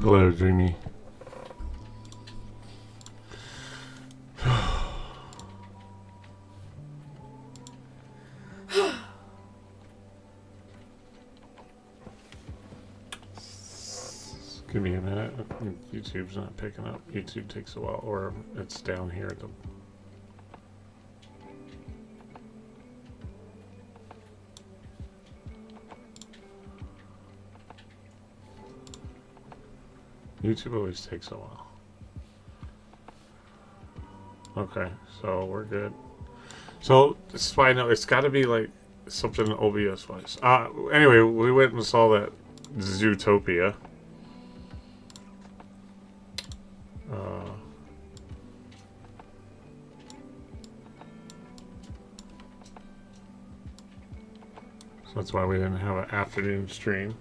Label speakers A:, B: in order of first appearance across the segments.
A: Hello, Dreamy. Give me a minute. YouTube's not picking up. YouTube takes a while, or it's down here. YouTube always takes a while. Okay, so we're good. So this is why I know it's got to be like something OBS wise. Anyway, we went and saw that Zootopia. So that's why we didn't have an afternoon stream.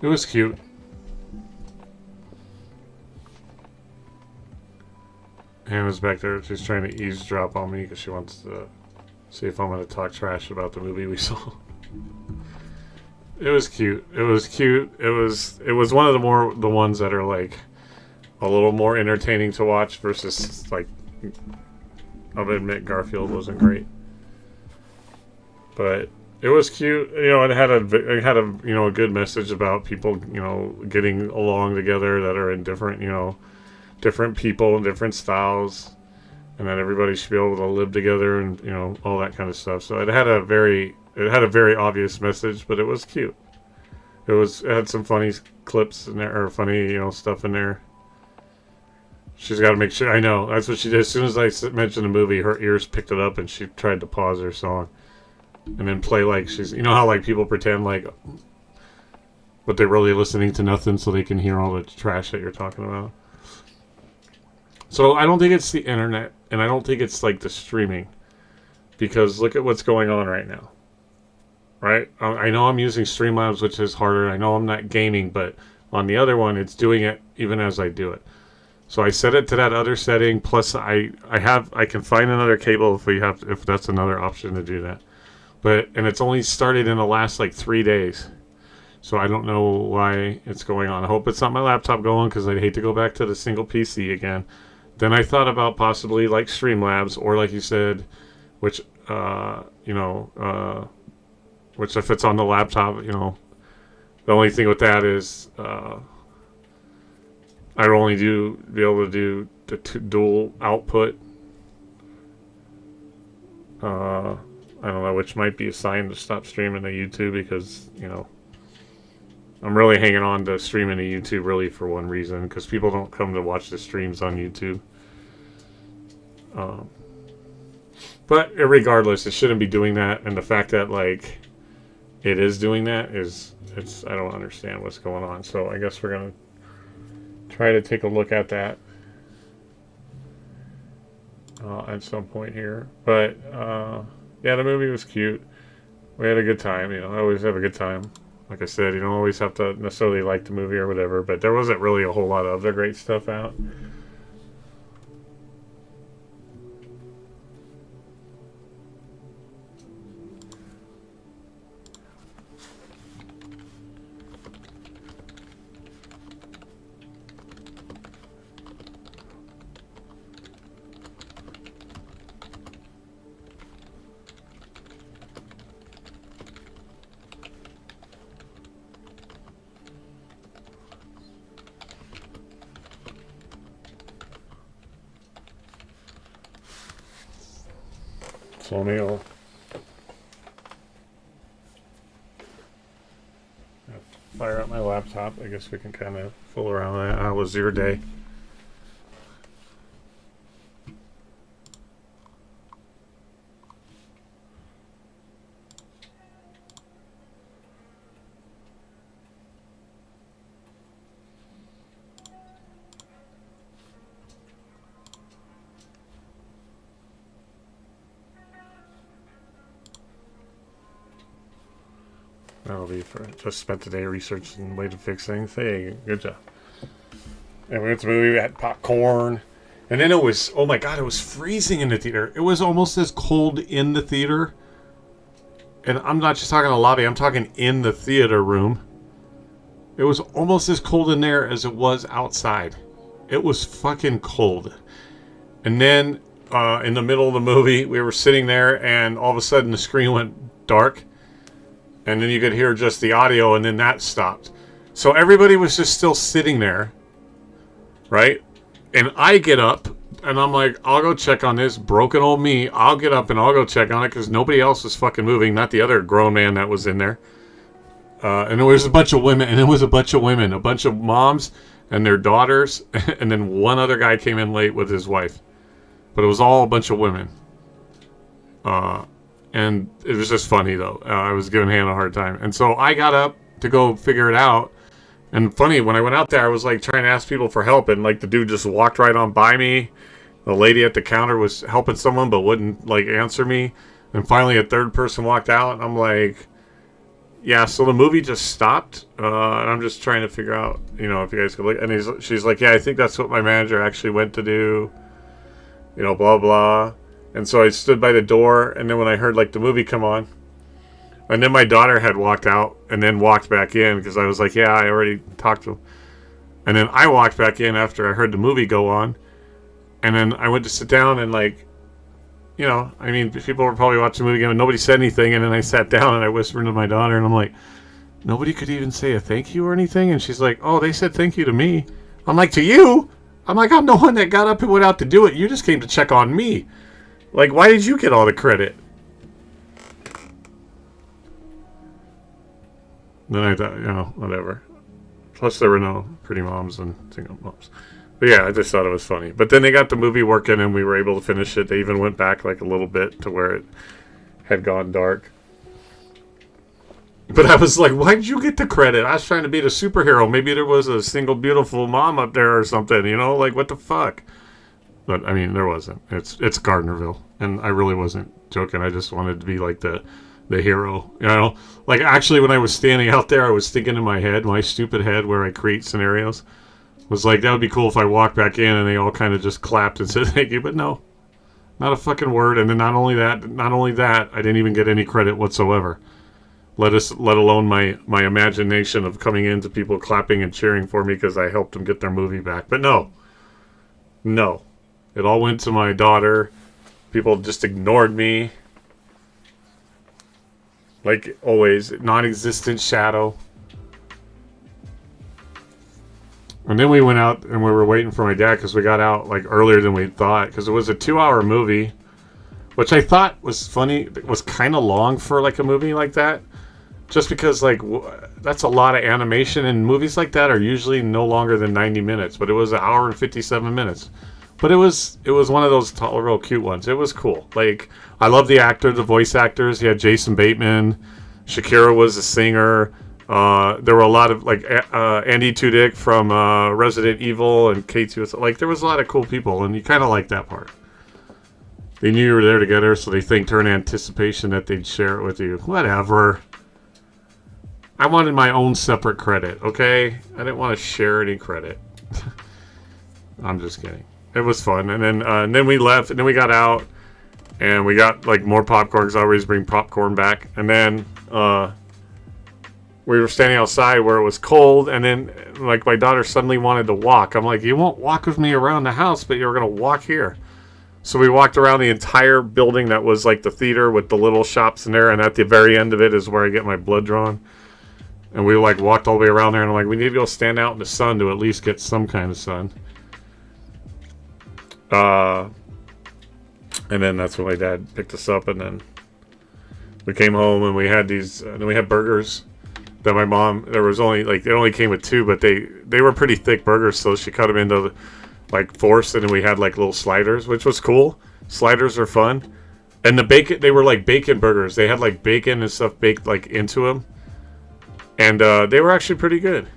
A: It was cute. Hannah's back there. She's trying to eavesdrop on me because she wants to see if I'm going to talk trash about the movie we saw. It was cute. It was cute. It was one of the ones that are like a little more entertaining to watch versus like, I'll admit Garfield wasn't great, but it was cute. You know, it had a you know, a good message about people, you know, getting along together that are in different, you know, different people and different styles, and that everybody should be able to live together and, you know, all that kind of stuff. So it had a very obvious message, but it was cute. It had some funny clips in there, or funny, you know, stuff in there. She's got to make sure. I know, that's what she did. As soon as I mentioned the movie, her ears picked it up and she tried to pause her song and then play like she's, you know how like people pretend like, but they're really listening to nothing so they can hear all the trash that you're talking about. So I don't think it's the internet, and I don't think it's like the streaming, because look at what's going on right now. Right? I know I'm using Streamlabs, which is harder. I know I'm not gaming, but on the other one, it's doing it even as I do it. So I set it to that other setting. Plus, I can find another cable if that's another option to do that. And it's only started in the last like 3 days. So I don't know why it's going on. I hope it's not my laptop going, because I'd hate to go back to the single PC again. Then I thought about possibly like Streamlabs, or like you said, which which if it's on the laptop, you know, the only thing with that is I'd only be able to do the dual output. I don't know, which might be a sign to stop streaming to YouTube, because, you know, I'm really hanging on to streaming to YouTube really for one reason, because people don't come to watch the streams on YouTube. But regardless, it shouldn't be doing that, and the fact that like it is doing that I don't understand what's going on. So I guess we're gonna try to take a look at that at some point here. But yeah, the movie was cute. We had a good time. You know, I always have a good time. Like I said, you don't always have to necessarily like the movie or whatever, but there wasn't really a whole lot of other great stuff out. So Neil, fire up my laptop. I guess we can kind of fool around with that. How was your day? That'll be for just spent the day researching way to fix things. Hey, good job. And we went to the movie. We had popcorn, And then it was, oh my God, it was freezing in the theater. It was almost as cold in the theater. And I'm not just talking the lobby, I'm talking in the theater room. It was almost as cold in there as it was outside. It was fucking cold. And then in the middle of the movie, we were sitting there and all of a sudden the screen went dark. And then you could hear just the audio and then that stopped. So everybody was just still sitting there. Right? And I get up, and I'm like, I'll go check on this. Broken old me. I'll get up and I'll go check on it because nobody else was fucking moving. Not the other grown man that was in there. And there was a bunch of women. And it was a bunch of women. A bunch of moms and their daughters. And then one other guy came in late with his wife. But it was all a bunch of women. And it was just funny, though. I was giving Hannah a hard time. And so I got up to go figure it out. And funny, when I went out there, I was like trying to ask people for help, and like the dude just walked right on by me. The lady at the counter was helping someone, but wouldn't like answer me. And finally, a third person walked out, and I'm like, "Yeah." So the movie just stopped, and I'm just trying to figure out, you know, if you guys could look. And she's like, "Yeah, I think that's what my manager actually went to do." You know, blah blah. And so I stood by the door, and then when I heard like the movie come on. And then my daughter had walked out and then walked back in because I was like, yeah, I already talked to him. And then I walked back in after I heard the movie go on. And then I went to sit down and like, you know, I mean, people were probably watching the movie again and nobody said anything. And then I sat down and I whispered to my daughter and I'm like, nobody could even say a thank you or anything? And she's like, oh, they said thank you to me. I'm like, to you? I'm like, I'm the one that got up and went out to do it. You just came to check on me. Like, why did you get all the credit? Then I thought, you know, whatever. Plus, there were no pretty moms and single moms. But yeah, I just thought it was funny. But then they got the movie working and we were able to finish it. They even went back like a little bit to where it had gone dark. But I was like, why did you get the credit? I was trying to be the superhero. Maybe there was a single beautiful mom up there or something, you know? Like, what the fuck? But, I mean, there wasn't. It's Gardnerville. And I really wasn't joking. I just wanted to be like the hero, you know, like actually when I was standing out there, I was thinking in my head, my stupid head where I create scenarios was like, that would be cool if I walked back in and they all kind of just clapped and said thank you, but no, not a fucking word. And then not only that, I didn't even get any credit whatsoever. Let alone my imagination of coming into people clapping and cheering for me because I helped them get their movie back. But no, it all went to my daughter. People just ignored me. Like always, non-existent shadow. And then we went out and we were waiting for my dad because we got out like earlier than we thought because it was a 2-hour movie, which I thought was funny. It was kind of long for like a movie like that, just because like that's a lot of animation and movies like that are usually no longer than 90 minutes. But it was 1 hour and 57 minutes. But it was one of those tall, real cute ones. It was cool. Like, I love the actor, the voice actors. You had Jason Bateman. Shakira was a singer. There were a lot of, like, Andy Tudyk from Resident Evil and K2. Like, there was a lot of cool people, and you kind of liked that part. They knew you were there together, so they thanked her in anticipation that they'd share it with you. Whatever. I wanted my own separate credit, okay? I didn't want to share any credit. I'm just kidding. It was fun, and then we left, and then we got out, and we got like more popcorn because I always bring popcorn back. And then we were standing outside where it was cold, and then like my daughter suddenly wanted to walk. I'm like, you won't walk with me around the house, but you're gonna walk here. So we walked around the entire building that was like the theater with the little shops in there, and at the very end of it is where I get my blood drawn. And we like walked all the way around there, and I'm like, we need to go stand out in the sun to at least get some kind of sun. And then that's when my dad picked us up, and then we came home and we had these. Then we had burgers that my mom. There was only like it only came with 2, but they were pretty thick burgers, so she cut them into like 4s, and then we had like little sliders, which was cool. Sliders are fun, and the bacon. They were like bacon burgers. They had like bacon and stuff baked like into them, and they were actually pretty good.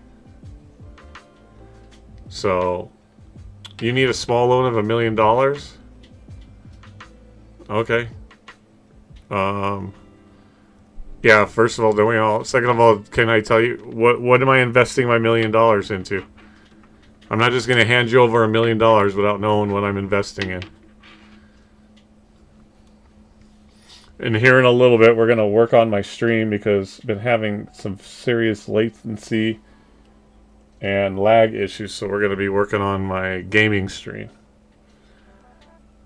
A: So. You need a small loan of $1 million? Okay. Yeah, first of all, second of all, can I tell you, what am I investing my $1 million into? I'm not just going to hand you over $1 million without knowing what I'm investing in. And here in a little bit, we're going to work on my stream because I've been having some serious latency and lag issues. So we're going to be working on my gaming stream.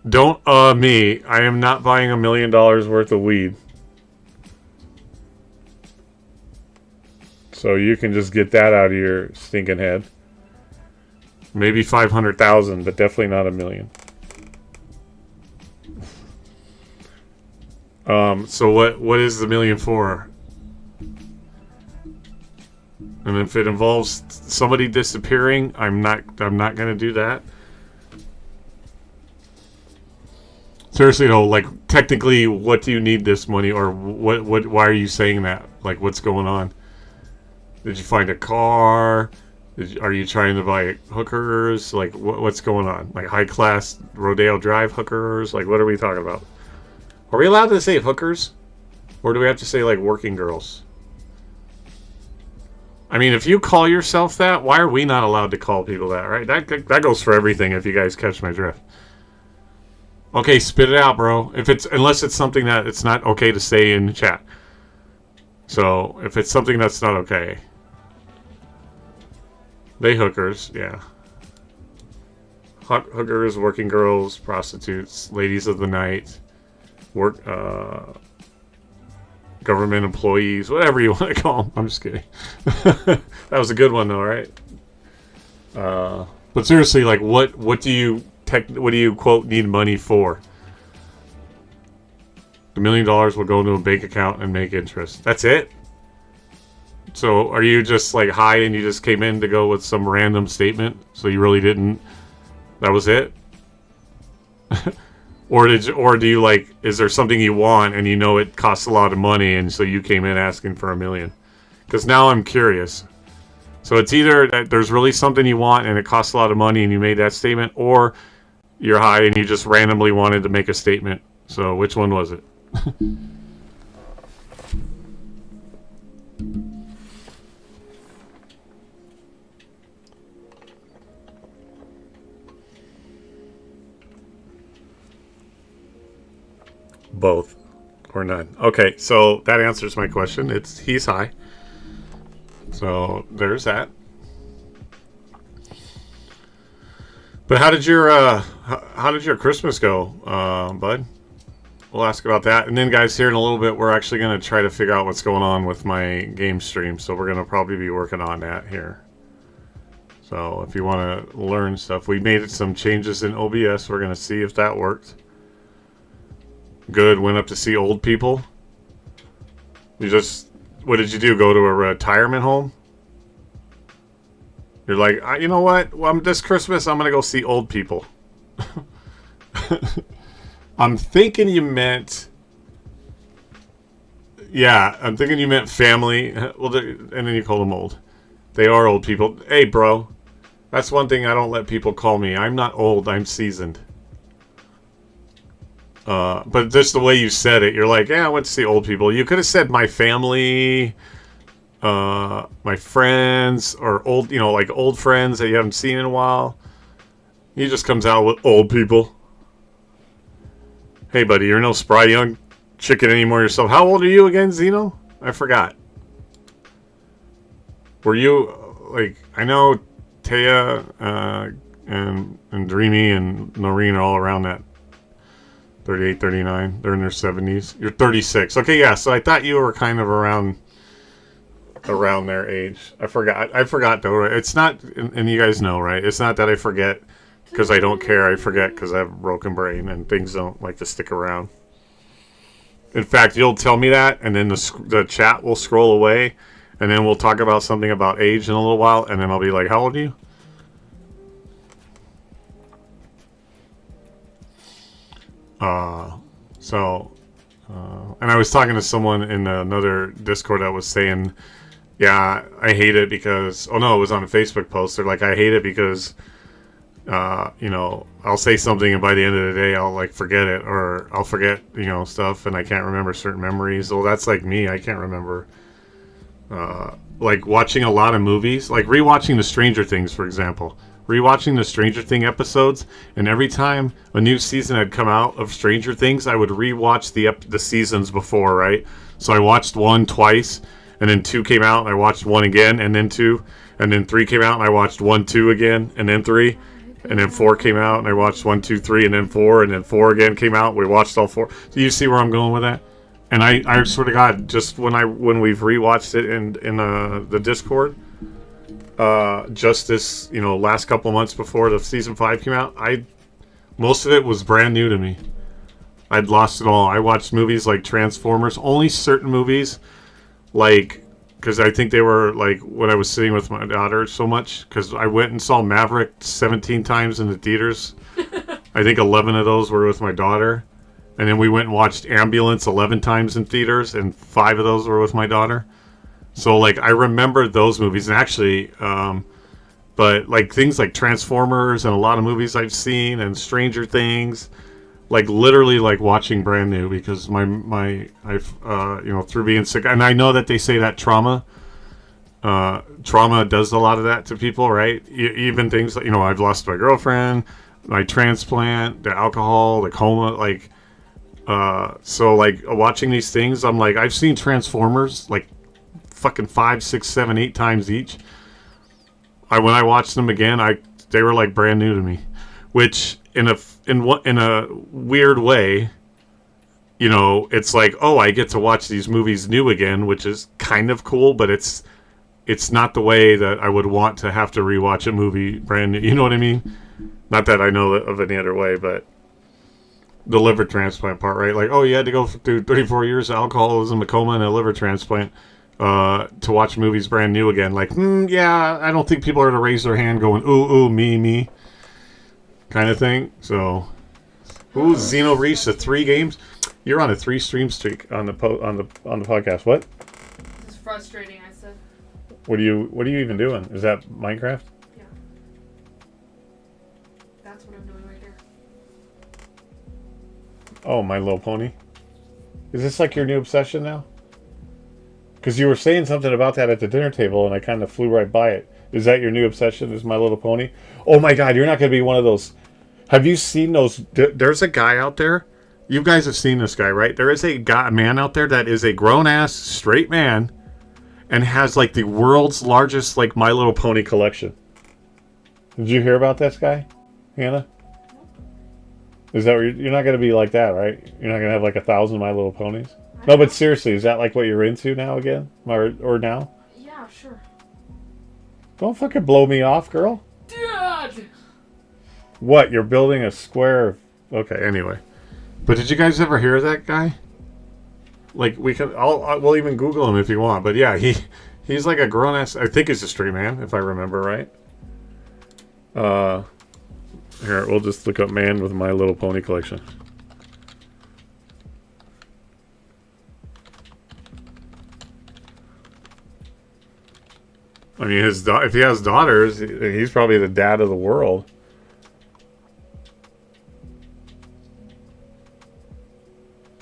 A: Don't me. I am not buying $1 million worth of weed. So you can just get that out of your stinking head. Maybe 500,000, but definitely not $1 million. So what is the $1 million for? And if it involves somebody disappearing, I'm not gonna do that. Seriously though, like technically, what do you need this money, or what? Why are you saying that? Like, what's going on? Did you find a car? Are you trying to buy hookers? Like, what's going on? Like high class Rodeo Drive hookers? Like, what are we talking about? Are we allowed to say hookers? Or do we have to say, like, working girls? I mean, if you call yourself that, why are we not allowed to call people that, right? That goes for everything, if you guys catch my drift. Okay, spit it out, bro. Unless it's something that it's not okay to say in the chat. So, if it's something that's not okay. They hookers, yeah. Hookers, working girls, prostitutes, ladies of the night. Government employees, whatever you want to call them. I'm just kidding. That was a good one, though, right? But seriously, like, what do you quote need money for? $1 million will go into a bank account and make interest. That's it. So, are you just like high and you just came in to go with some random statement? So you really didn't. That was it. Or do you like? Is there something you want and you know it costs a lot of money, and so you came in asking for $1 million? Because now I'm curious. So it's either that there's really something you want and it costs a lot of money and you made that statement, or you're high and you just randomly wanted to make a statement. So which one was it? Both or none. Okay, so that answers my question. He's high. So there's that. But how did your Christmas go, bud? We'll ask about that. And then, guys, here in a little bit, we're actually going to try to figure out what's going on with my game stream. So we're going to probably be working on that here. So if you want to learn stuff, we made some changes in OBS. We're going to see if that worked. Good. Went up to see old people. What did you do? Go to a retirement home? You're like, you know what? Well, this Christmas, I'm going to go see old people. I'm thinking you meant... Yeah, I'm thinking you meant family. Well, and then you call them old. They are old people. Hey, bro. That's one thing I don't let people call me. I'm not old. I'm seasoned. But just the way you said it, you're like, yeah, I went to see old people. You could have said my family, my friends, or old, like old friends that you haven't seen in a while. He just comes out with old people. Hey, buddy, you're no spry young chicken anymore yourself. How old are you again, Zeno? I forgot. Were you, like, I know Taya and Dreamy and Noreen are all around that 38, 39. They're in their 70s. You're 36. Okay, yeah, so I thought you were kind of around their age. I forgot, though. Right? It's not, and you guys know, right? It's not that I forget because I don't care. I forget because I have a broken brain and things don't like to stick around. In fact, you'll tell me that, and then the chat will scroll away, and then we'll talk about something about age in a little while, and then I'll be like, how old are you? And I was talking to someone in another Discord that was saying, yeah, I hate it because, oh no, it was on a Facebook post. They're like, I hate it because, I'll say something and by the end of the day, I'll like forget it, or I'll forget, stuff, and I can't remember certain memories. Well, that's like me. I can't remember, like watching a lot of movies, like rewatching the Stranger Things, for example. rewatching the Stranger Thing episodes, and every time a new season had come out of Stranger Things, I would rewatch the seasons before, right? So I watched 1 twice, and then 2 came out, and I watched 1 again, and then 2, and then 3 came out, and I watched 1, 2 again, and then 3, and then 4 came out, and I watched 1, 2, 3, and then 4, and then 4 again came out. We watched all 4. So you see where I'm going with that? And I swear to God, just when we've rewatched it in the Discord, just this last couple months before the season 5 came out, most of it was brand new to me. I'd lost it all. I watched movies like Transformers, only certain movies, like, because I think they were like when I was sitting with my daughter so much, because I went and saw Maverick 17 times in the theaters. I think 11 of those were with my daughter. And then we went and watched Ambulance 11 times in theaters, and 5 of those were with my daughter. So, like, I remember those movies. And actually, but, like, things like Transformers and a lot of movies I've seen and Stranger Things, like, literally, like, watching brand new because through being sick. And I know that they say that trauma does a lot of that to people, right? Even things like, I've lost my girlfriend, my transplant, the alcohol, the coma, like... So like watching these things, I'm like, I've seen Transformers like fucking 5, 6, 7, 8 times each. When I watched them again, they were like brand new to me, which in a weird way, it's like, oh, I get to watch these movies new again, which is kind of cool, but it's not the way that I would want to have to rewatch a movie brand new. You know what I mean? Not that I know of any other way, but. The liver transplant part, right? Like, oh, you had to go through 34 years of alcoholism, a coma, and a liver transplant to watch movies brand new again. Like, yeah, I don't think people are going to raise their hand going, ooh, me, kind of thing. So, Xeno reached the 3 games. You're on a 3 stream streak on the podcast. What?
B: It's frustrating, I said.
A: What are you even doing? Is that Minecraft?
B: Yeah. That's what I'm doing right there.
A: Oh, My Little Pony. Is this like your new obsession now? Because you were saying something about that at the dinner table, and I kind of flew right by it. Is that your new obsession, is My Little Pony? Oh my God, you're not going to be one of those. Have you seen those? There's a guy out there. You guys have seen this guy, right? There is a man out there that is a grown-ass, straight man, and has like the world's largest like My Little Pony collection. Did you hear about this guy, Hannah? Is that you're not going to be like that, right? You're not going to have like 1,000 My Little Ponies? No, but seriously, is that like what you're into now again? Or now?
B: Yeah, sure.
A: Don't fucking blow me off, girl.
B: Dad!
A: What? You're building a square? Okay, anyway. But did you guys ever hear of that guy? Like, we'll even Google him if you want. But yeah, he's like a grown-ass... I think he's a straight man, if I remember right. Here, we'll just look up man with My Little Pony collection. I mean, if he has daughters, he's probably the dad of the world.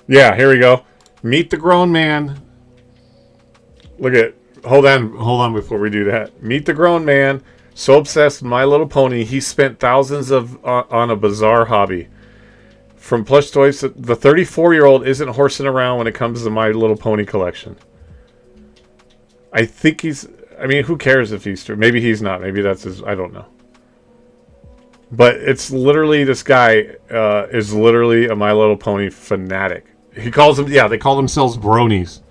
A: Yeah, here we go. Meet the grown man. Look at... Hold on before we do that. Meet the grown man. So obsessed with My Little Pony, he spent thousands on a bizarre hobby. From plush toys, the 34-year-old isn't horsing around when it comes to My Little Pony collection. I think he's... I mean, who cares if he's true? Maybe he's not. Maybe that's his... I don't know. But it's literally... This guy is literally a My Little Pony fanatic. He calls them... Yeah, they call themselves bronies.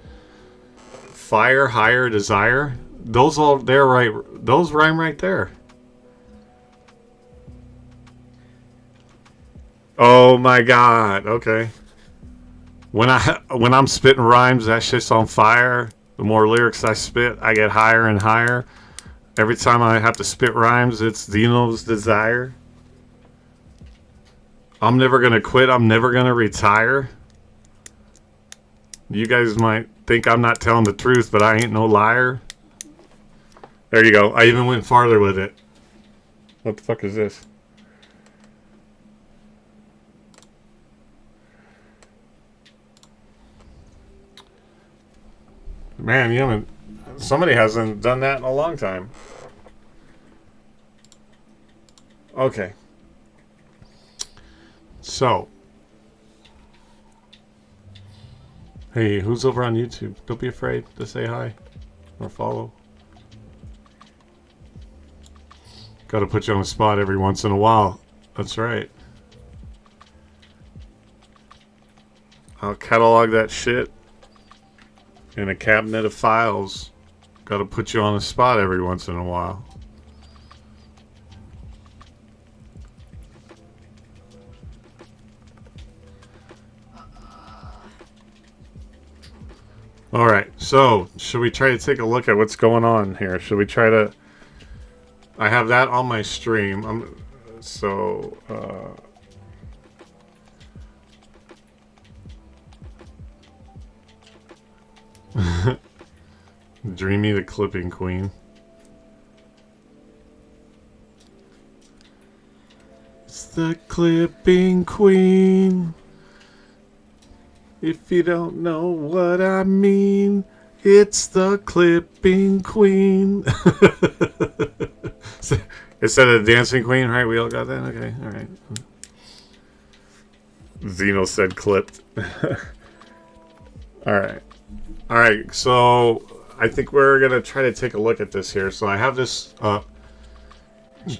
A: Fire, hire, desire... Those rhyme right there. Oh my God. Okay. When I'm spitting rhymes, that shit's on fire. The more lyrics I spit, I get higher and higher. Every time I have to spit rhymes, it's Dino's desire. I'm never gonna quit. I'm never gonna retire. You guys might think I'm not telling the truth, but I ain't no liar. There you go. I even went farther with it. What the fuck is this? Man, somebody hasn't done that in a long time. Okay. So. Hey, who's over on YouTube? Don't be afraid to say hi or follow. Gotta put you on the spot every once in a while. That's right. I'll catalog that shit in a cabinet of files. Gotta put you on the spot every once in a while. Alright, so should we try to take a look at what's going on here? Should we try to... I have that on my stream. Dreamy the clipping queen. It's the clipping queen. If you don't know what I mean, it's the clipping queen. Instead of dancing queen, right? We all got that? Okay, alright. Zeno said clipped. Alright. Alright, so I think we're going to try to take a look at this here. So I have this up.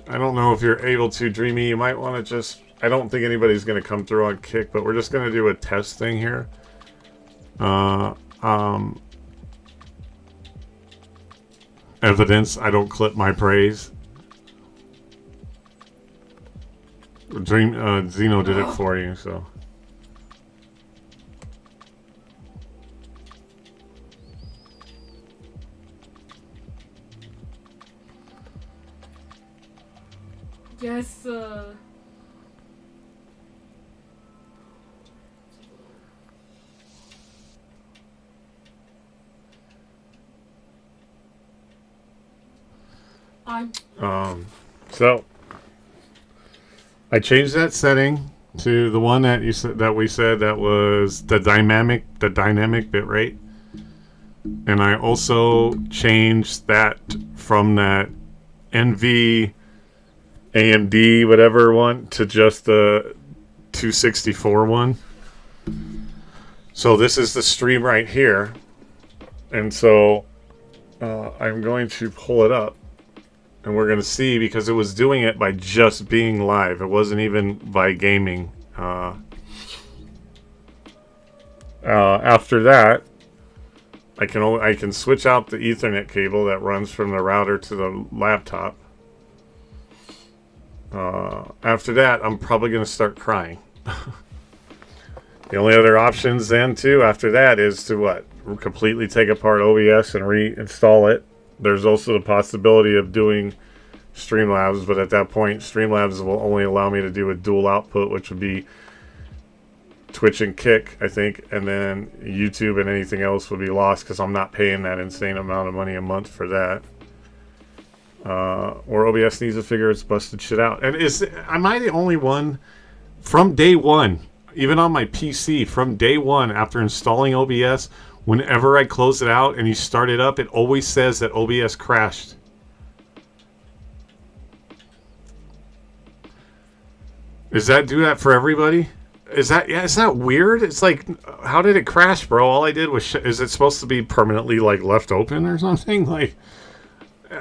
A: I don't know if you're able to, Dreamy. You might want to just... I don't think anybody's going to come through on Kick, but we're just going to do a test thing here. Evidence, I don't clip my praise. Zeno did it for you, so...
B: Yes,
A: So I changed that setting to the one that you said that we said that was the dynamic bit rate, and I also changed that from that NV AMD whatever one to just the 264 one. So this is the stream right here, and so I'm going to pull it up. And we're going to see, because it was doing it by just being live. It wasn't even by gaming. After that, I can switch out the Ethernet cable that runs from the router to the laptop. After that, I'm probably going to start crying. The only other options then, too, after that is to what? Completely take apart OBS and reinstall it. There's also the possibility of doing Streamlabs, but at that point, Streamlabs will only allow me to do a dual output, which would be Twitch and Kick, I think, and then YouTube and anything else would be lost because I'm not paying that insane amount of money a month for that. Or OBS needs to figure its busted shit out. And am I the only one from day one, even on my PC, from day one after installing OBS? Whenever I close it out and you start it up, it always says that OBS crashed. Does that do that for everybody? Is that weird? It's like, how did it crash, bro? All I did was, is it supposed to be permanently like left open or something? Like,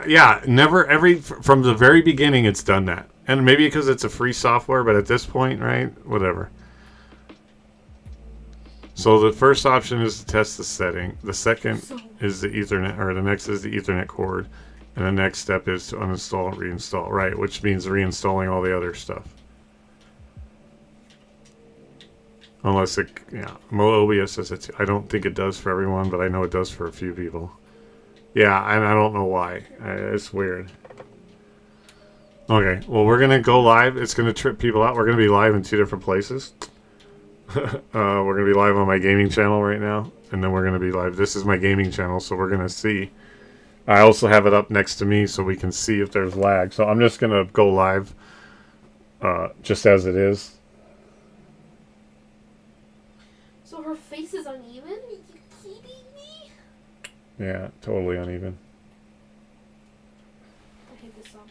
A: yeah, from the very beginning it's done that. And maybe because it's a free software, but at this point, right? Whatever. So the first option is to test the setting. The second is the Ethernet, or the next is the Ethernet cord. And the next step is to uninstall and reinstall, right? Which means reinstalling all the other stuff. Unless it, yeah, OBS says it. I don't think it does for everyone, but I know it does for a few people. Yeah, and I don't know why. It's weird. Okay, well, we're going to go live. It's going to trip people out. We're going to be live in 2 different places. We're going to be live on my gaming channel right now, and then we're going to be live. This is my gaming channel, so we're going to see. I also have it up next to me so we can see if there's lag. So I'm just going to go live just as it is.
B: So her face is uneven? Are you kidding me?
A: Yeah, totally uneven.
B: I hate this song.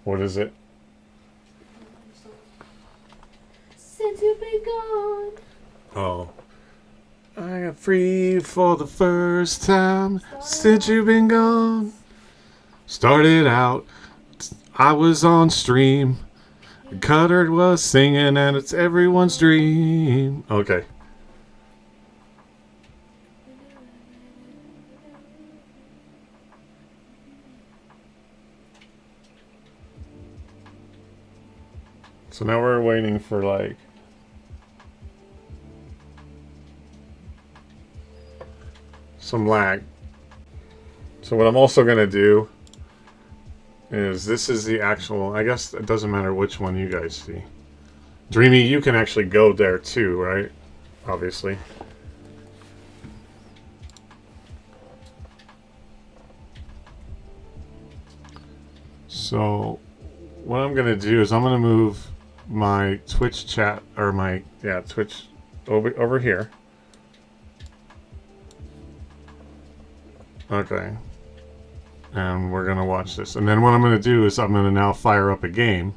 A: What is it?
B: since you've been gone.
A: Oh. I got free for the first time since you've been gone. Started out, I was on stream. Cutter was singing, and it's everyone's dream. Okay. So now we're waiting for like some lag. So what I'm also going to do is this is the actual, I guess it doesn't matter which one you guys see. Dreamy, you can actually go there too, right? Obviously. So what I'm going to do is I'm going to move my Twitch chat, or my, Twitch over here. Okay. And we're going to watch this. And then what I'm going to do is I'm going to now fire up a game.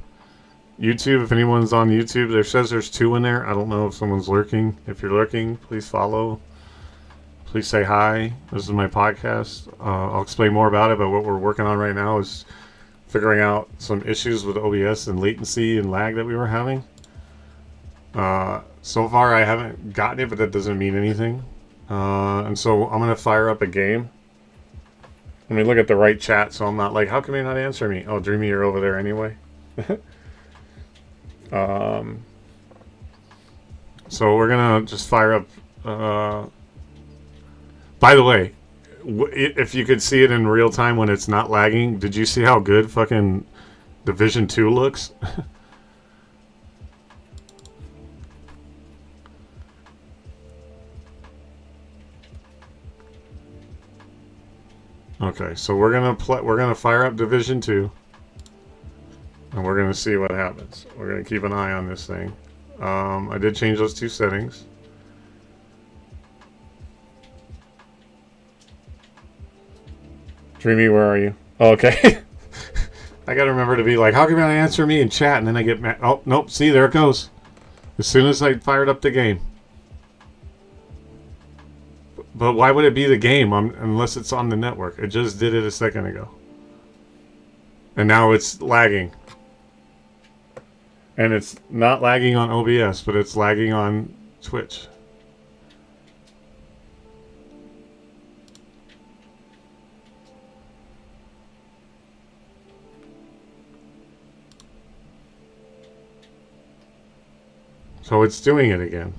A: YouTube, if anyone's on YouTube, there says there's 2 in there. I don't know if someone's lurking. If you're lurking, please follow. Please say hi. This is my podcast. I'll explain more about it, but what we're working on right now is figuring out some issues with OBS and latency and lag that we were having. So far I haven't gotten it, but that doesn't mean anything. And so I'm going to fire up a game. Let me look at the right chat so I'm not like, how come you're not answering me? Oh, Dreamy, you're over there anyway. So we're going to just fire up... by the way, if you could see it in real time when it's not lagging, did you see how good fucking Division 2 looks? Okay, so we're gonna fire up Division 2, and we're gonna see what happens. We're gonna keep an eye on this thing. I did change those 2 settings. Dreamy, where are you? Oh, okay. I gotta remember to be like, how can I answer me in chat? And then I get mad. Oh, nope. See, there it goes. As soon as I fired up the game. But why would it be the game unless it's on the network? It just did it a second ago. And now it's lagging. And it's not lagging on OBS, but it's lagging on Twitch. So it's doing it again.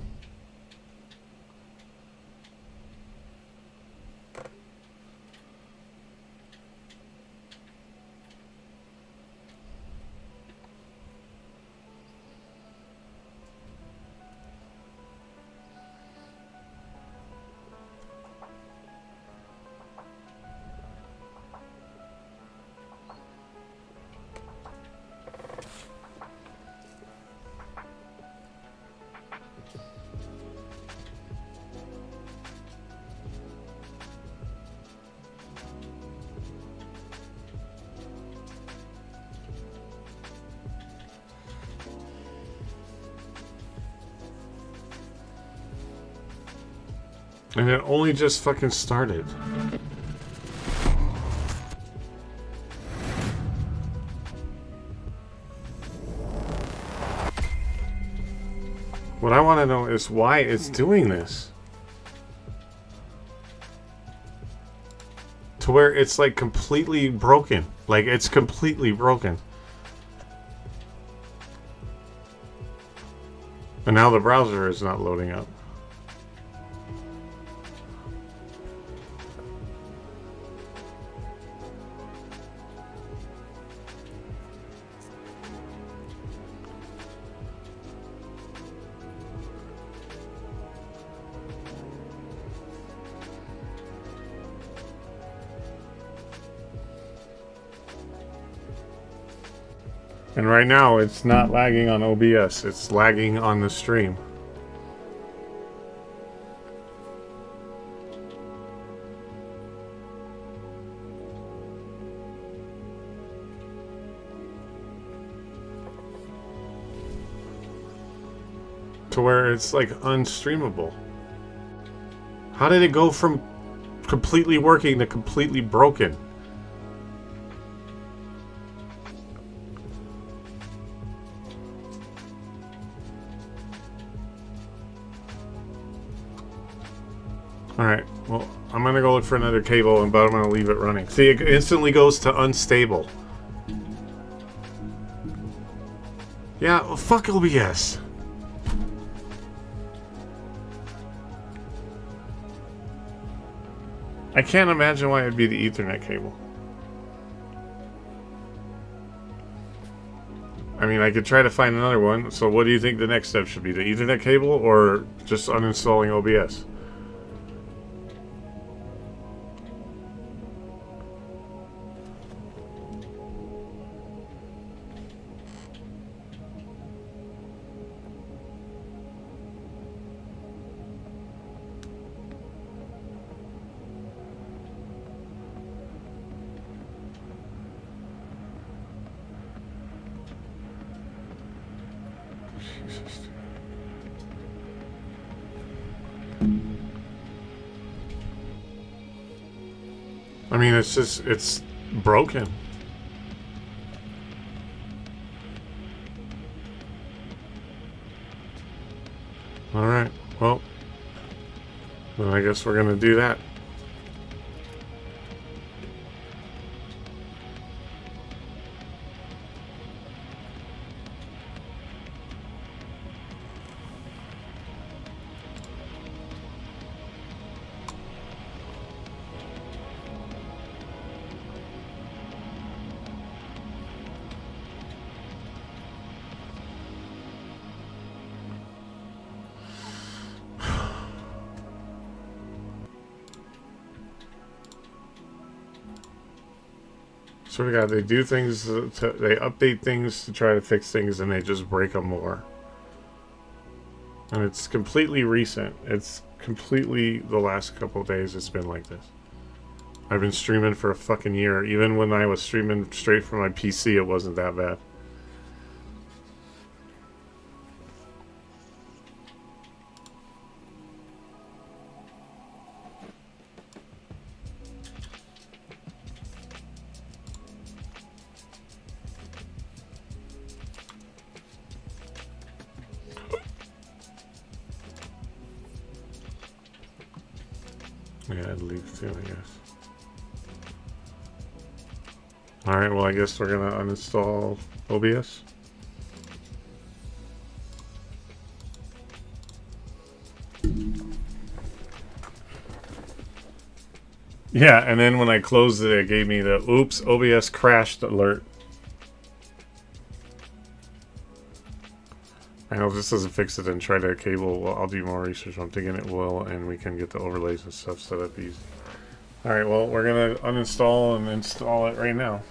A: And it only just fucking started. What I want to know is why it's doing this. To where it's like completely broken. Like it's completely broken. And now the browser is not loading up. And right now, it's not lagging on OBS. It's lagging on the stream. to where it's like unstreamable. How did it go from completely working to completely broken? Alright, well, I'm gonna go look for another cable, but I'm gonna leave it running. See, it instantly goes to unstable. Yeah, well, fuck OBS. I can't imagine why it'd be the Ethernet cable. I mean, I could try to find another one. So what do you think the next step should be? The Ethernet cable or just uninstalling OBS? I mean, it's broken. Alright, well, then I guess we're gonna do that. Swear to God, they do things, they update things to try to fix things, and they just break them more. And it's completely recent. It's completely the last couple of days it's been like this. I've been streaming for a fucking year. Even when I was streaming straight from my PC, it wasn't that bad. Yeah, I'd leave too, I guess. Alright, well, I guess we're gonna uninstall OBS. Yeah, and then when I closed it, it gave me the oops, OBS crashed alert. I know if this doesn't fix it, then try to cable. Well, I'll do more research. I'm thinking it will, and we can get the overlays and stuff set up easy. Alright, well, we're gonna uninstall and install it right now.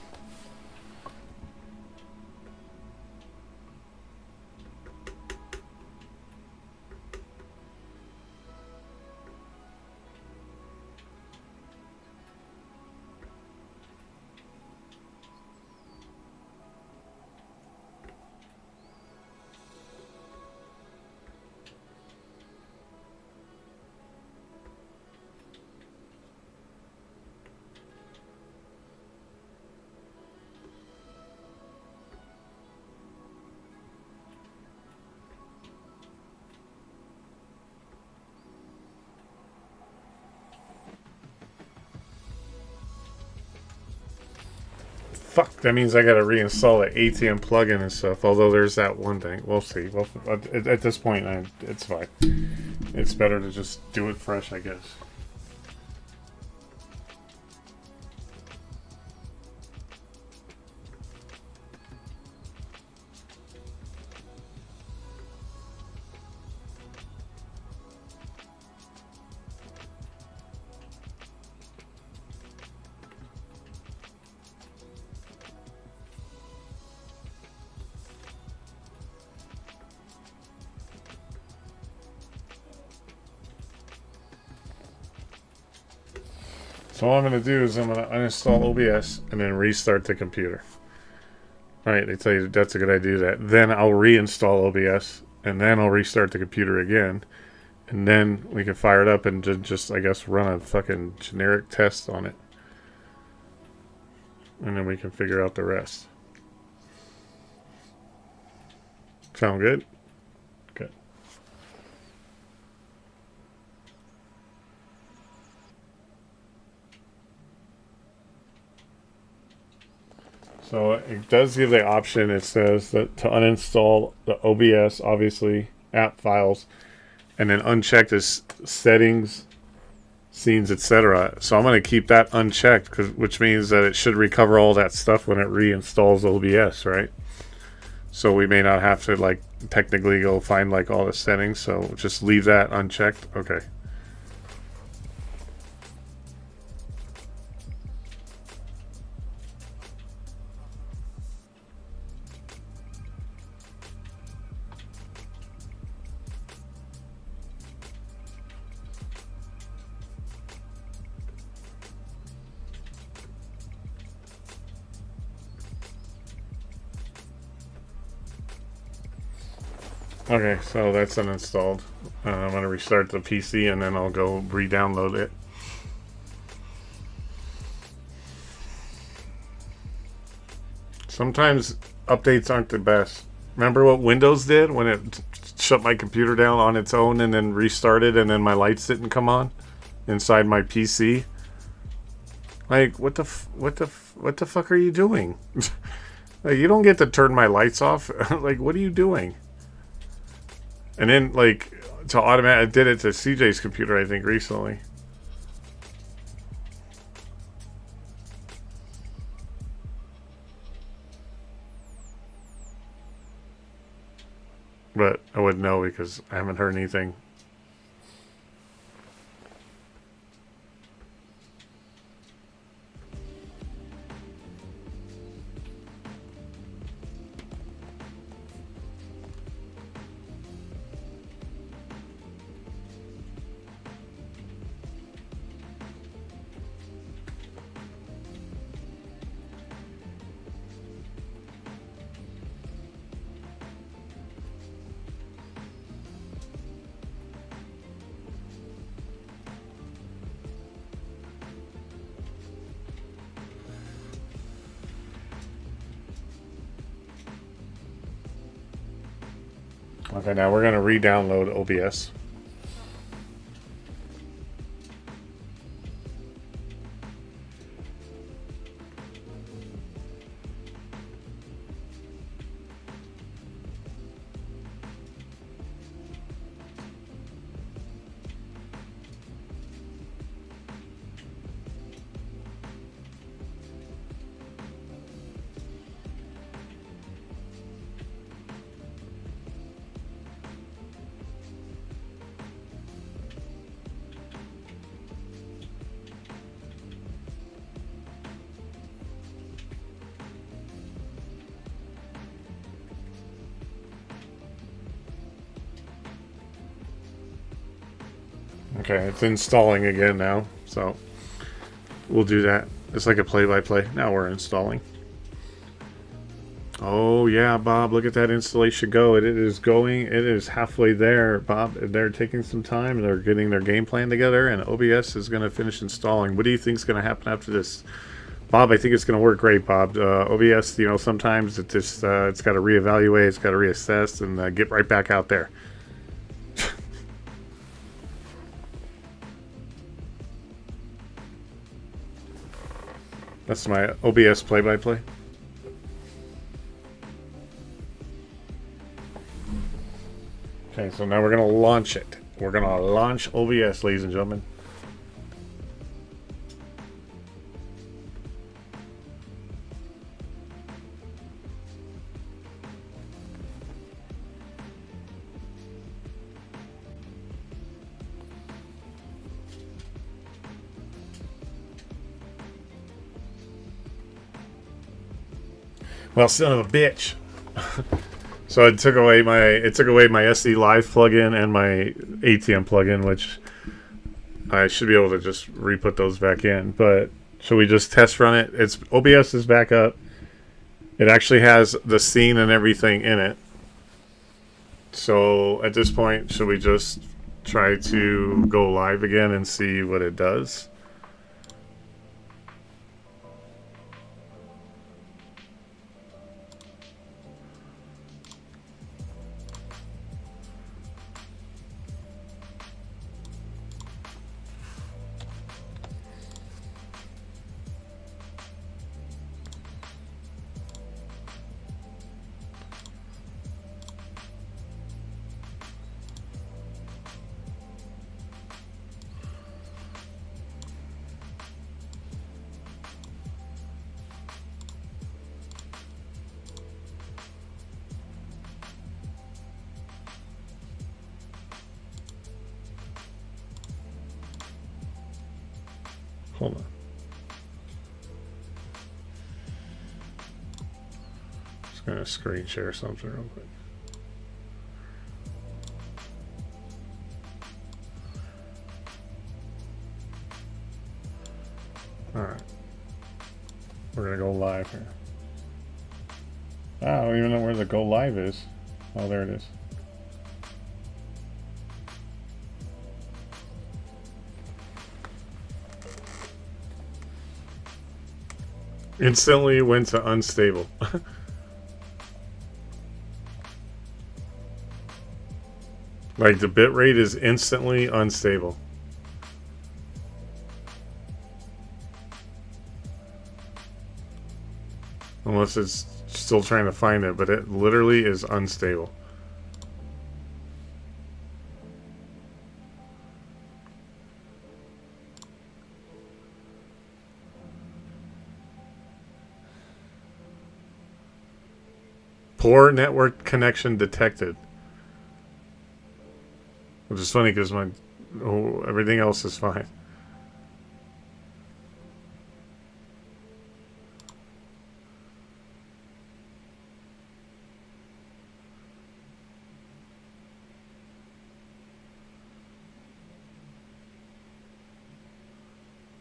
A: Fuck, that means I gotta reinstall the ATM plugin and stuff, although there's that one thing. We'll see. Well, at this point, it's fine. It's better to just do it fresh, I guess. So all I'm going to do is I'm going to uninstall OBS and then restart the computer. Alright, they tell you that's a good idea. Then I'll reinstall OBS and then I'll restart the computer again, and then we can fire it up and just I guess run a fucking generic test on it, and then we can figure out the rest. Sound good? Good. So it does give the option. It says that to uninstall the OBS, obviously, app files, and then unchecked is settings, scenes, etc. So I'm going to keep that unchecked, which means that it should recover all that stuff when it reinstalls OBS, right? So we may not have to like technically go find like all the settings. So just leave that unchecked. Okay. Okay, so that's uninstalled. I'm going to restart the PC and then I'll go re-download it. Sometimes updates aren't the best. Remember what Windows did when it shut my computer down on its own and then restarted and then my lights didn't come on inside my PC? Like, what the fuck are you doing? Like, you don't get to turn my lights off. Like, what are you doing? And then, like, to automatic, I did it to CJ's computer, I think, recently. But I wouldn't know because I haven't heard anything. Okay, now we're going to re-download OBS. Okay, it's installing again now, so we'll do that. It's like a play-by-play. Now we're installing. Oh yeah, Bob, look at that installation go. It is going. It is halfway there, Bob. They're taking some time. They're getting their game plan together, and OBS is going to finish installing. What do you think is going to happen after this? Bob, I think it's going to work great, Bob. OBS, you know, sometimes it just it's got to reevaluate, it's got to reassess, and get right back out there. That's my OBS play-by-play. Okay, so now we're going to launch it. We're going to launch OBS, ladies and gentlemen. Well, son of a bitch. So it took away my SD Live plugin and my ATM plugin, which I should be able to just re-put those back in. But should we just test run it? It's OBS is back up. It actually has the scene and everything in it. So at this point, should we just try to go live again and see what it does? Hold on. Just gonna screen share something real quick. Alright. We're gonna go live here. I don't even know where the go live is. Oh, there it is. Instantly went to unstable. Like the bit rate is instantly unstable. Unless it's still trying to find it, but it literally is unstable. Poor network connection detected. Which is funny because everything else is fine.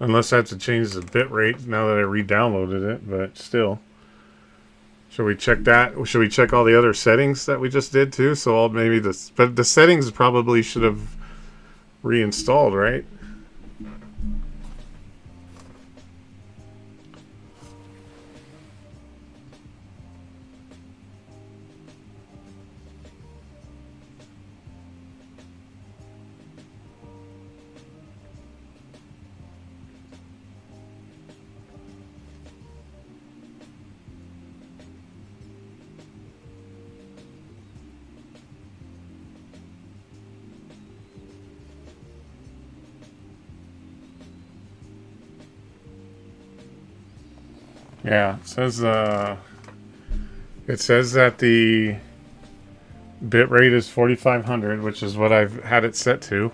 A: Unless I have to change the bit rate now that I re-downloaded it, but still. Should we check that? Should we check all the other settings that we just did too? So maybe but the settings probably should have reinstalled, right? Yeah, it says that the bit rate is 4500, which is what I've had it set to.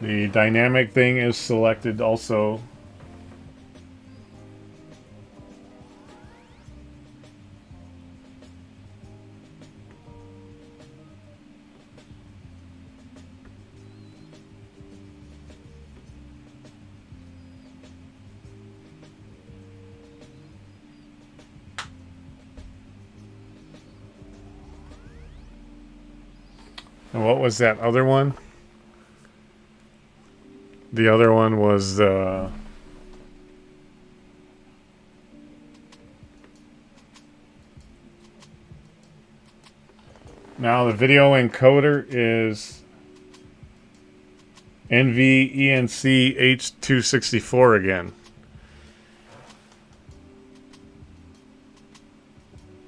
A: The dynamic thing is selected also. And what was that other one? The other one was now the video encoder is NVENC H264 again.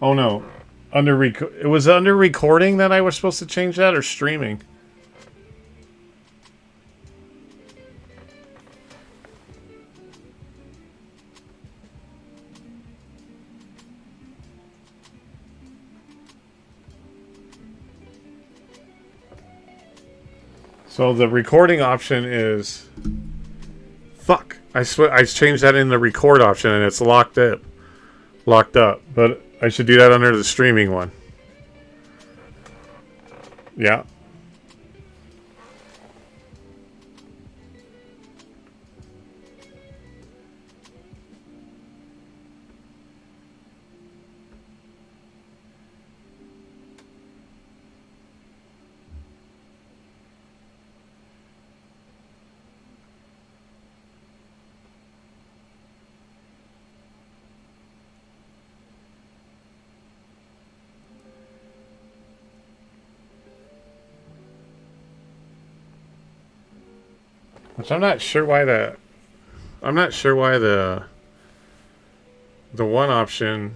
A: Oh no. It was under recording that I was supposed to change that, or streaming? So the recording option is... Fuck. I changed that in the record option and it's locked up. But I should do that under the streaming one. Yeah. Which I'm not sure why the one option.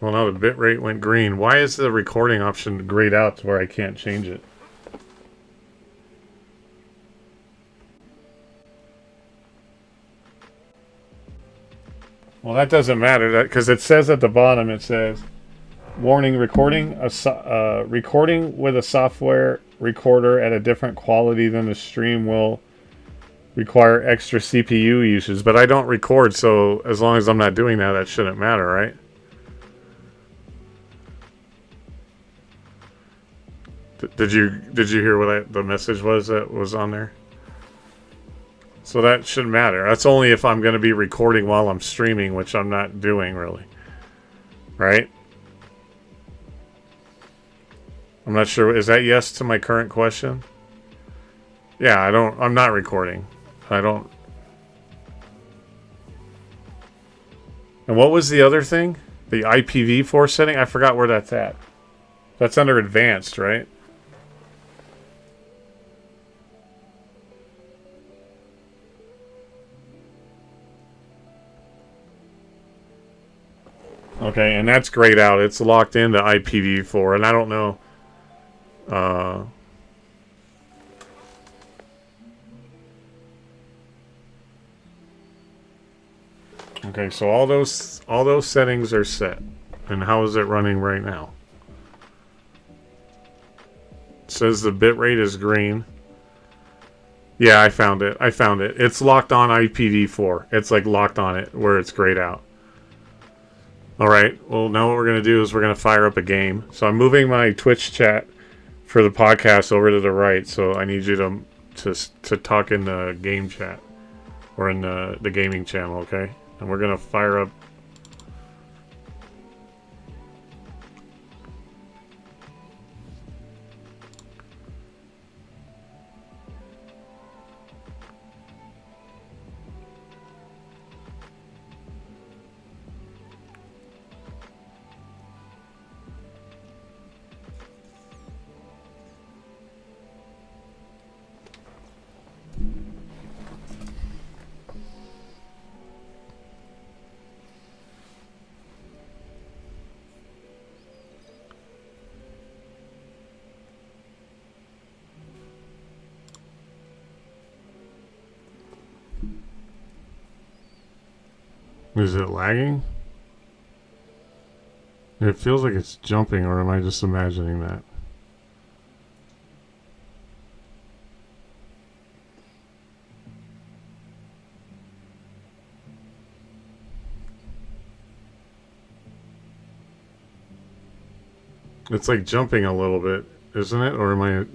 A: Well, no, the bitrate went green. Why is the recording option grayed out to where I can't change it? Well, that doesn't matter because it says at the bottom, it says, warning, recording recording with a software recorder at a different quality than the stream will require extra CPU usage. But I don't record, so as long as I'm not doing that, that shouldn't matter, right? Did you hear what the message was that was on there? So that shouldn't matter. That's only if I'm going to be recording while I'm streaming, which I'm not doing really. Right? I'm not sure. Is that yes to my current question? Yeah, I'm not recording. I don't. And what was the other thing? The IPv4 setting? I forgot where that's at. That's under advanced, right? Okay, and that's grayed out. It's locked into IPv4, and I don't know. Okay, so all those settings are set. And how is it running right now? It says the bitrate is green. Yeah, I found it. It's locked on IPv4. It's like locked on it where it's grayed out. Alright, well now what we're going to do is we're going to fire up a game. So I'm moving my Twitch chat for the podcast over to the right, so I need you to talk in the game chat. Or in the gaming channel, okay? And we're going to fire up... Is it lagging? It feels like it's jumping, or am I just imagining that? It's like jumping a little bit, isn't it? Or am I...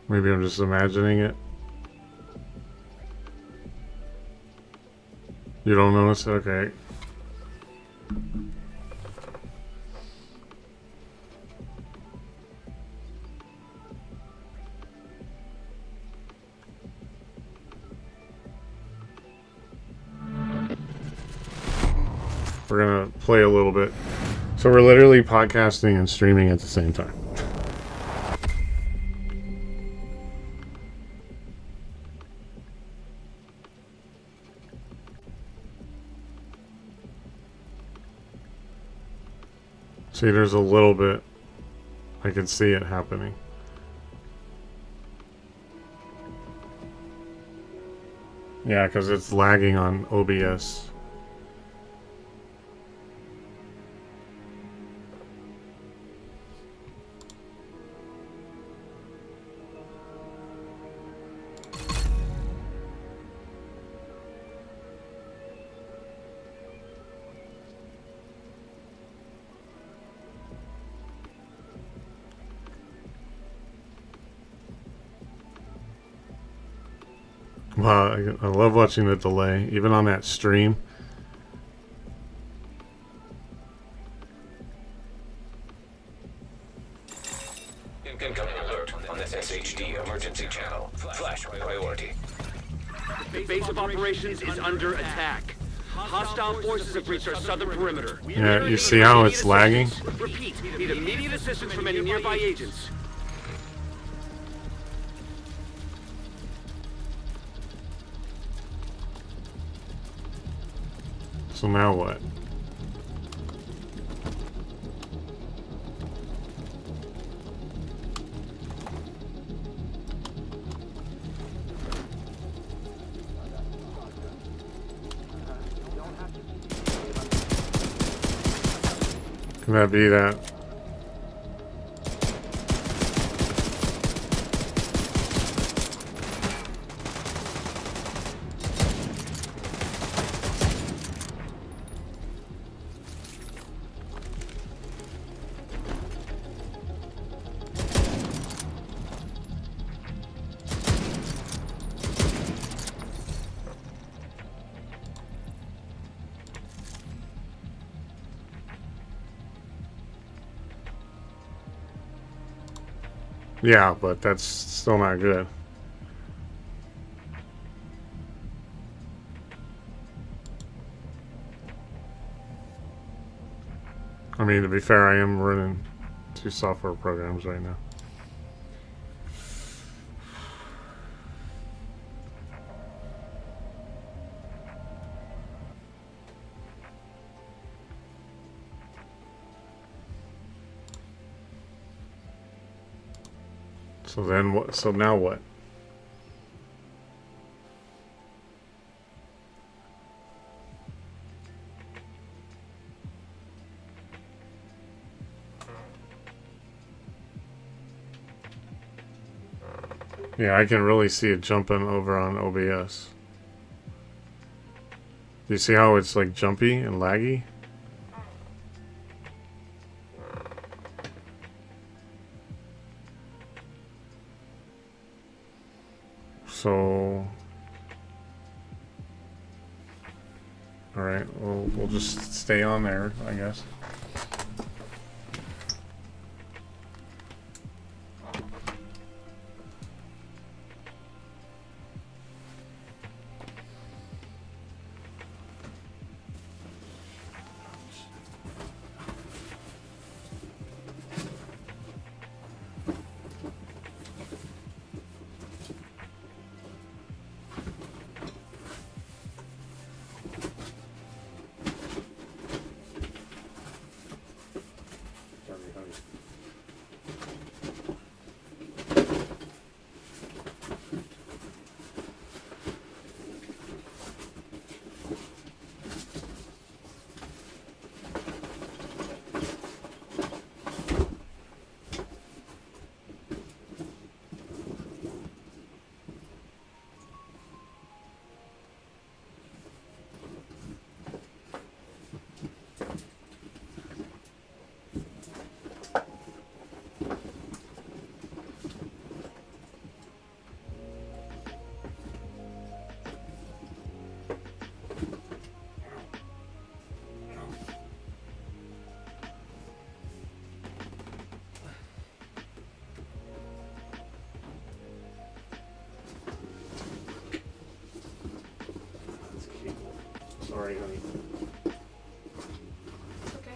A: Maybe I'm just imagining it. You don't notice? Okay. We're gonna play a little bit. So we're literally podcasting and streaming at the same time. See, there's a little bit. I can see it happening. Yeah, because it's lagging on OBS. Wow, I love watching the delay, even on that stream.
C: Incoming alert on this SHD emergency channel. Flash priority.
D: The base of operations is under attack. Hostile forces have reached our southern perimeter.
A: Yeah, you see how it's lagging?
D: Repeat, need immediate assistance from any nearby agents.
A: So now what? Can that be that? Yeah, but that's still not good. I mean, to be fair, I am running 2 software programs right now. So then what? So now what? Yeah, I can really see it jumping over on OBS. Do you see how it's like jumpy and laggy? So, all right, we'll just stay on there, I guess. Sorry, honey.
B: Okay.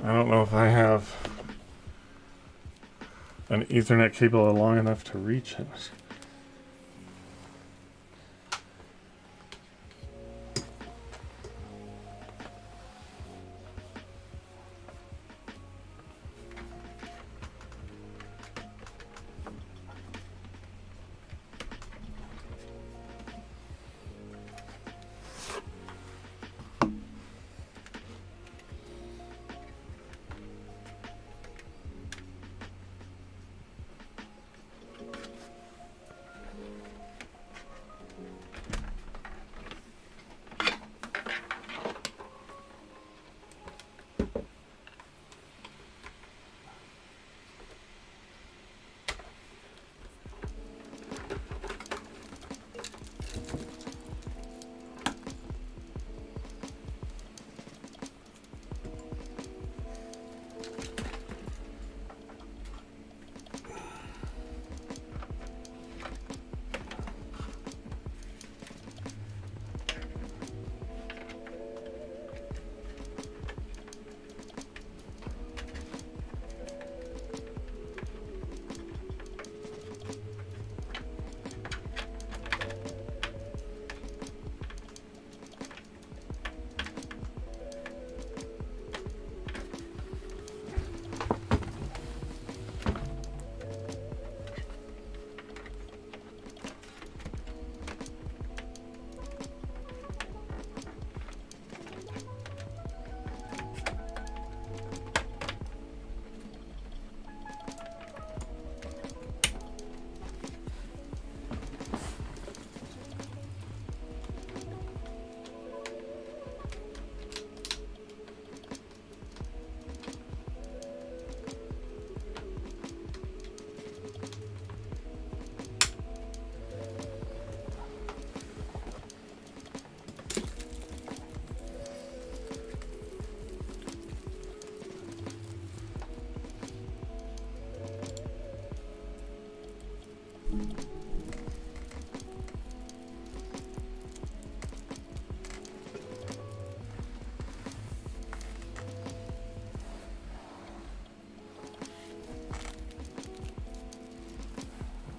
A: I don't know if I have an Ethernet cable long enough to reach it.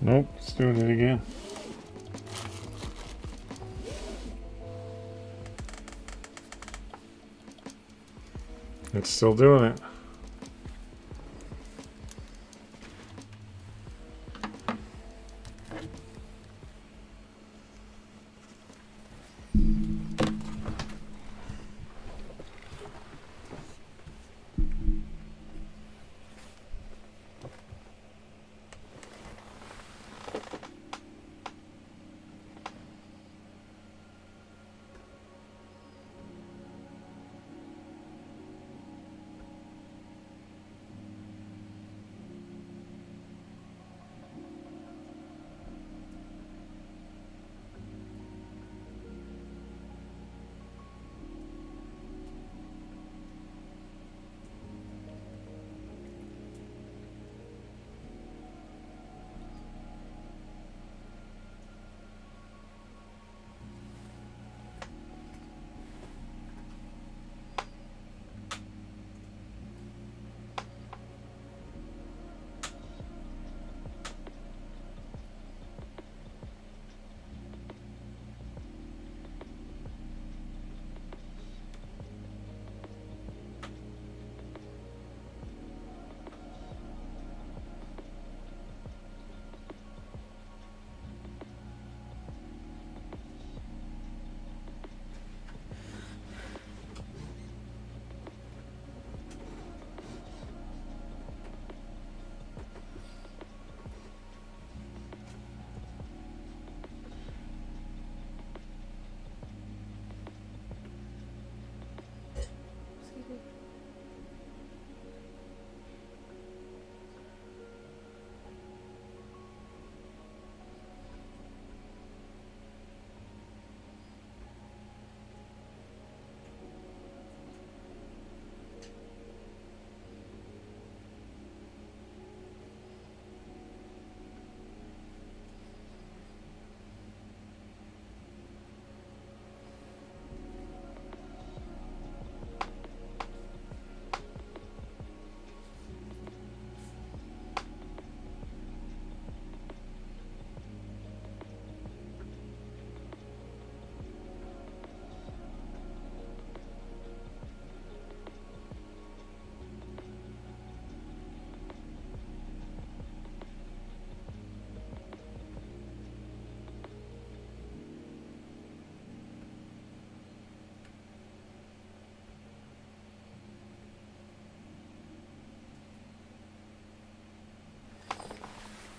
A: Nope, it's doing it again. It's still doing it.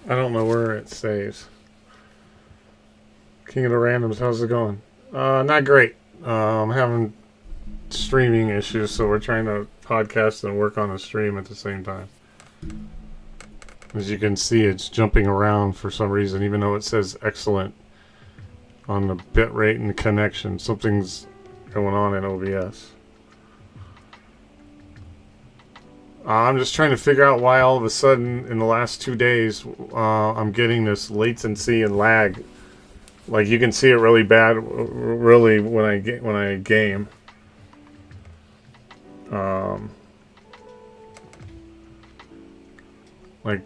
A: I don't know where it saves. King of the Randoms, how's it going? Not great. I'm having streaming issues, so we're trying to podcast and work on the stream at the same time. As you can see, it's jumping around for some reason, even though it says excellent on the bit rate and the connection. Something's going on in OBS. I'm just trying to figure out why all of a sudden in the last 2 days I'm getting this latency and lag. Like you can see it really bad, really when I game. Like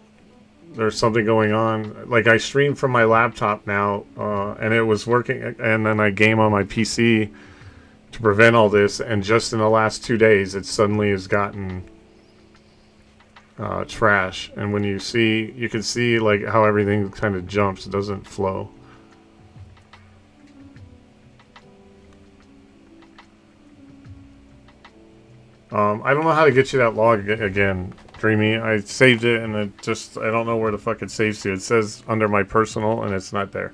A: there's something going on. Like I stream from my laptop now, and it was working, and then I game on my PC to prevent all this. And just in the last 2 days, it suddenly has gotten trash. And when you can see like how everything kind of jumps. It doesn't flow. I don't know how to get you that log again, Dreamy. I saved it and I don't know where the fuck it saves to. It says under my personal and it's not there.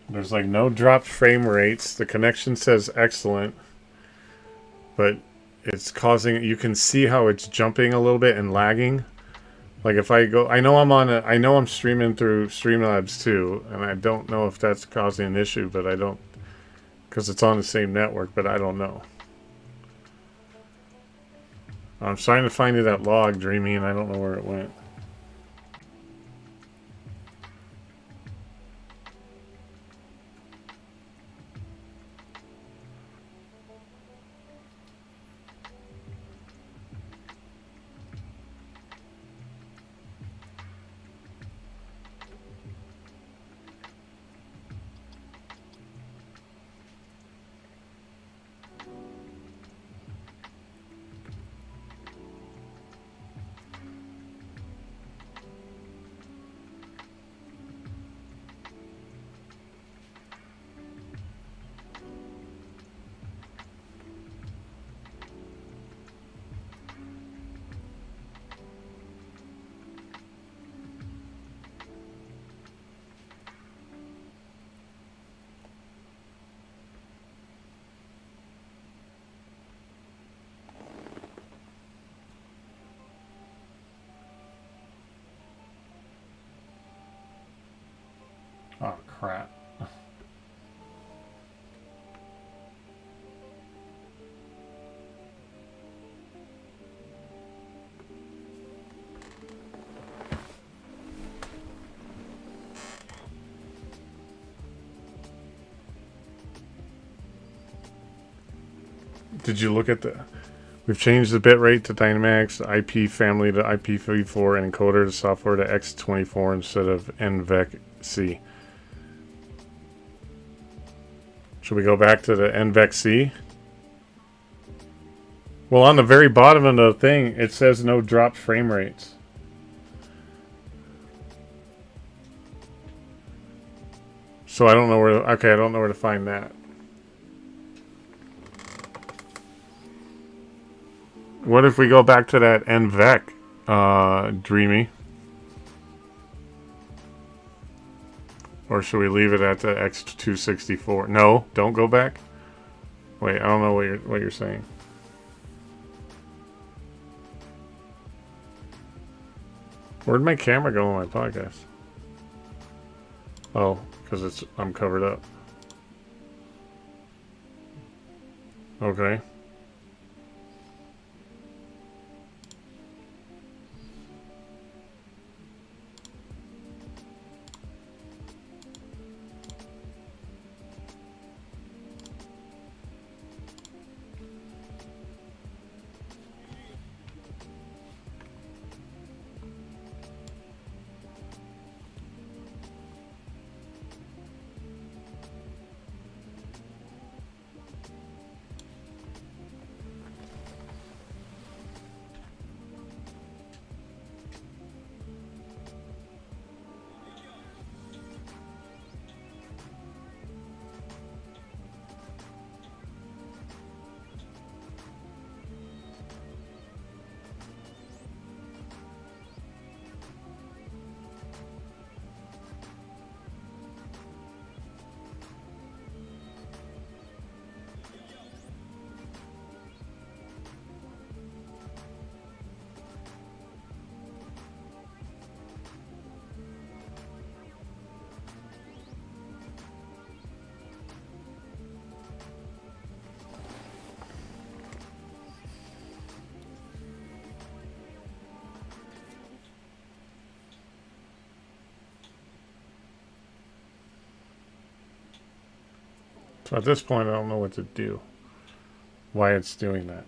A: There's like no dropped frame rates. The connection says excellent, but it's causing, you can see how it's jumping a little bit and lagging. Like if I go, I know I'm streaming through Streamlabs too, and I don't know if that's causing an issue, but I don't, because it's on the same network, but I don't know. I'm trying to find you that log, Dreamy, and I don't know where it went. Oh, crap. Did you look at the... We've changed the bitrate to Dynamax, IP family to IP34, and encoder to software to X24 instead of NVEC-C. Should we go back to the NVEC-C? Well, on the very bottom of the thing, it says no dropped frame rates. So I don't know where... Okay, I don't know where to find that. What if we go back to that NVEC, Dreamy? Or should we leave it at the X264? No, don't go back. Wait, I don't know what you're saying. Where'd my camera go on my podcast? Oh, because I'm covered up. Okay. So at this point, I don't know what to do. Why it's doing that.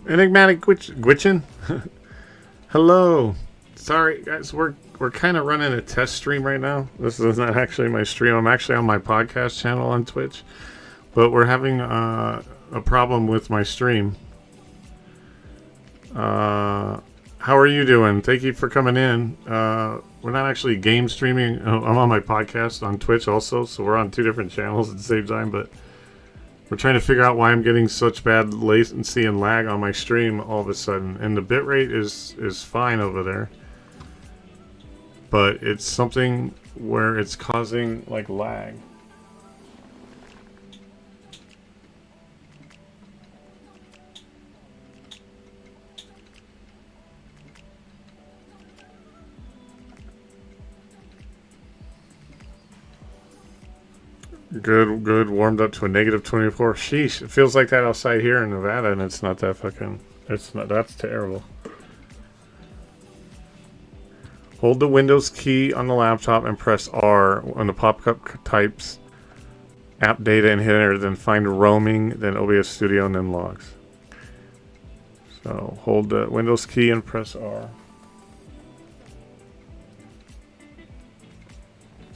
A: Enigmatic Gwitchin? Hello. Sorry guys, we're kind of running a test stream right now. This is not actually my stream. I'm actually on my podcast channel on Twitch. But we're having a problem with my stream. How are you doing? Thank you for coming in. We're not actually game streaming. I'm on my podcast on Twitch also, so we're on two different channels at the same time, but we're trying to figure out why I'm getting such bad latency and lag on my stream all of a sudden. And the bitrate is fine over there. But it's something where it's causing like lag. Good. Warmed up to a negative 24. Sheesh. It feels like that outside here in Nevada, and it's not that fucking... It's not... That's terrible. Hold the Windows key on the laptop and press R when the pop-up types app data and hit enter. Then find roaming, then OBS Studio, and then logs. So hold the Windows key and press R.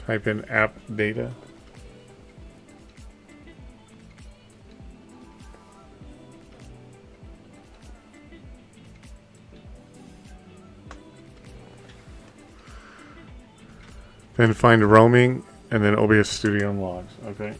A: Type in app data. Then find roaming, and then OBS Studio and logs. Okay.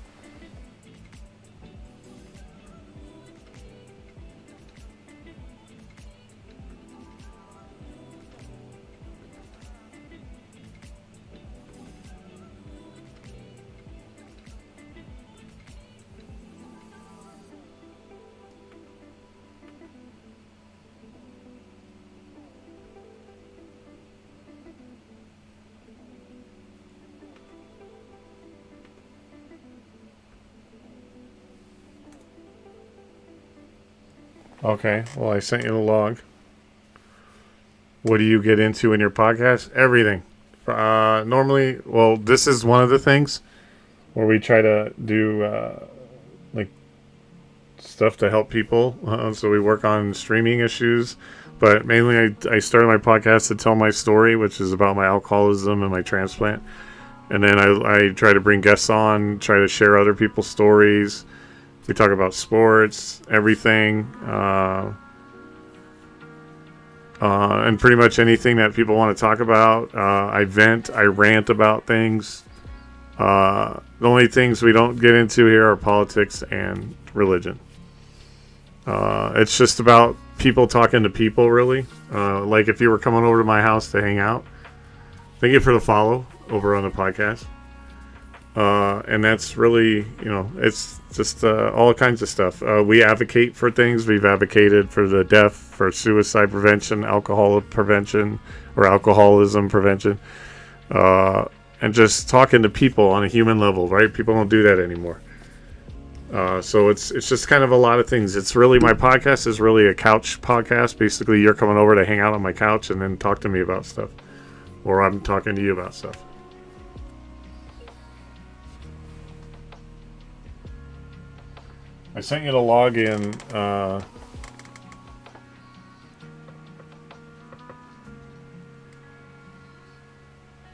A: Okay, well, I sent you the log. What do you get into in your podcast? Everything. Normally, well, this is one of the things where we try to do like stuff to help people. So we work on streaming issues, but mainly I started my podcast to tell my story, which is about my alcoholism and my transplant. And then I try to bring guests on, try to share other people's stories. We talk about sports, everything, and pretty much anything that people want to talk about. I vent, I rant about things. The only things we don't get into here are politics and religion. It's just about people talking to people, really. Like if you were coming over to my house to hang out, thank you for the follow over on the podcast. And that's really, it's just all kinds of stuff. We advocate for things. We've advocated for the deaf, for suicide prevention, alcohol prevention, or alcoholism prevention. And just talking to people on a human level, right? People don't do that anymore. So it's just kind of a lot of things. It's really, my podcast is really a couch podcast. Basically, you're coming over to hang out on my couch and then talk to me about stuff. Or I'm talking to you about stuff. I sent you the login.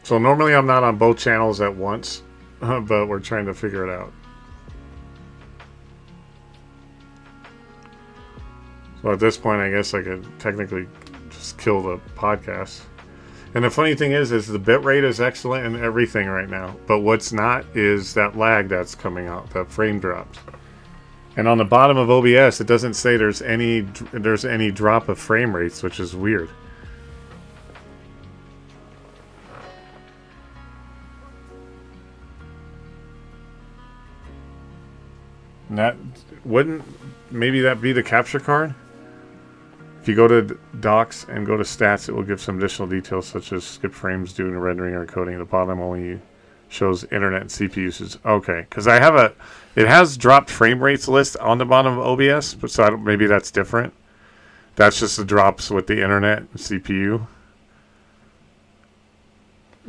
A: So normally I'm not on both channels at once, but we're trying to figure it out. So at this point, I guess I could technically just kill the podcast. And the funny thing is the bitrate is excellent and everything right now. But what's not is that lag that's coming out, that frame drops. And on the bottom of OBS, it doesn't say there's any drop of frame rates, which is weird. And that wouldn't maybe that be the capture card? If you go to docs and go to stats, it will give some additional details such as skip frames due to rendering or encoding. At the bottom only shows internet and CPU usage. Okay, because I have it has dropped frame rates list on the bottom of OBS, but so maybe that's different. That's just the drops with the internet and CPU.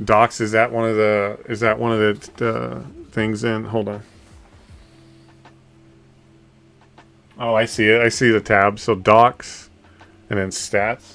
A: Docs, is that one of the things in? Hold on. Oh, I see it. I see the tab. So docs and then stats.